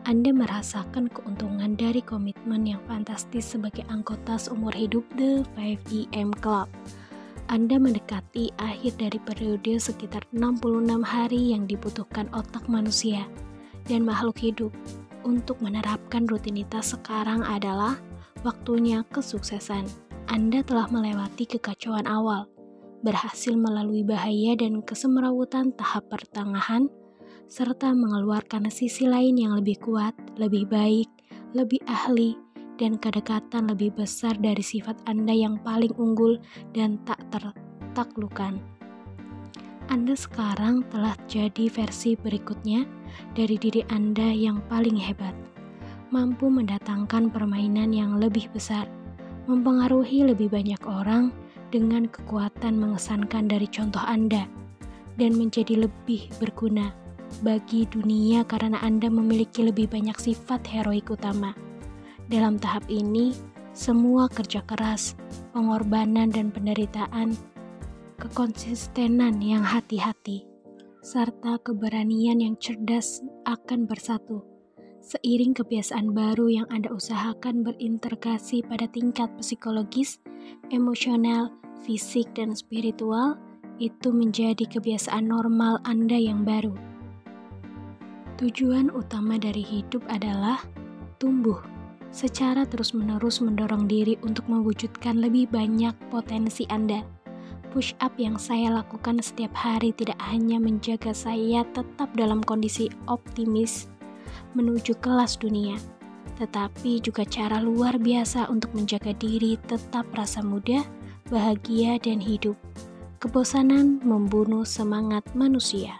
Anda merasakan keuntungan dari komitmen yang fantastis sebagai anggota seumur hidup The 5EM Club. Anda mendekati akhir dari periode sekitar 66 hari yang dibutuhkan otak manusia dan makhluk hidup untuk menerapkan rutinitas sekarang adalah waktunya kesuksesan. Anda telah melewati kekacauan awal, berhasil melalui bahaya dan kesemrawutan tahap pertengahan, serta mengeluarkan sisi lain yang lebih kuat, lebih baik, lebih ahli, dan kedekatan lebih besar dari sifat Anda yang paling unggul dan tak tertaklukkan. Anda sekarang telah jadi versi berikutnya dari diri Anda yang paling hebat, mampu mendatangkan permainan yang lebih besar, mempengaruhi lebih banyak orang dengan kekuatan mengesankan dari contoh Anda, dan menjadi lebih berguna bagi dunia karena Anda memiliki lebih banyak sifat heroik utama. Dalam tahap ini, semua kerja keras, pengorbanan dan penderitaan, kekonsistenan yang hati-hati, serta keberanian yang cerdas akan bersatu. Seiring kebiasaan baru yang Anda usahakan berintegrasi pada tingkat psikologis, emosional, fisik, dan spiritual, itu menjadi kebiasaan normal Anda yang baru. Tujuan utama dari hidup adalah tumbuh, secara terus-menerus mendorong diri untuk mewujudkan lebih banyak potensi Anda. Push up yang saya lakukan setiap hari tidak hanya menjaga saya tetap dalam kondisi optimis menuju kelas dunia, tetapi juga cara luar biasa untuk menjaga diri tetap rasa muda, bahagia, dan hidup. Kebosanan membunuh semangat manusia.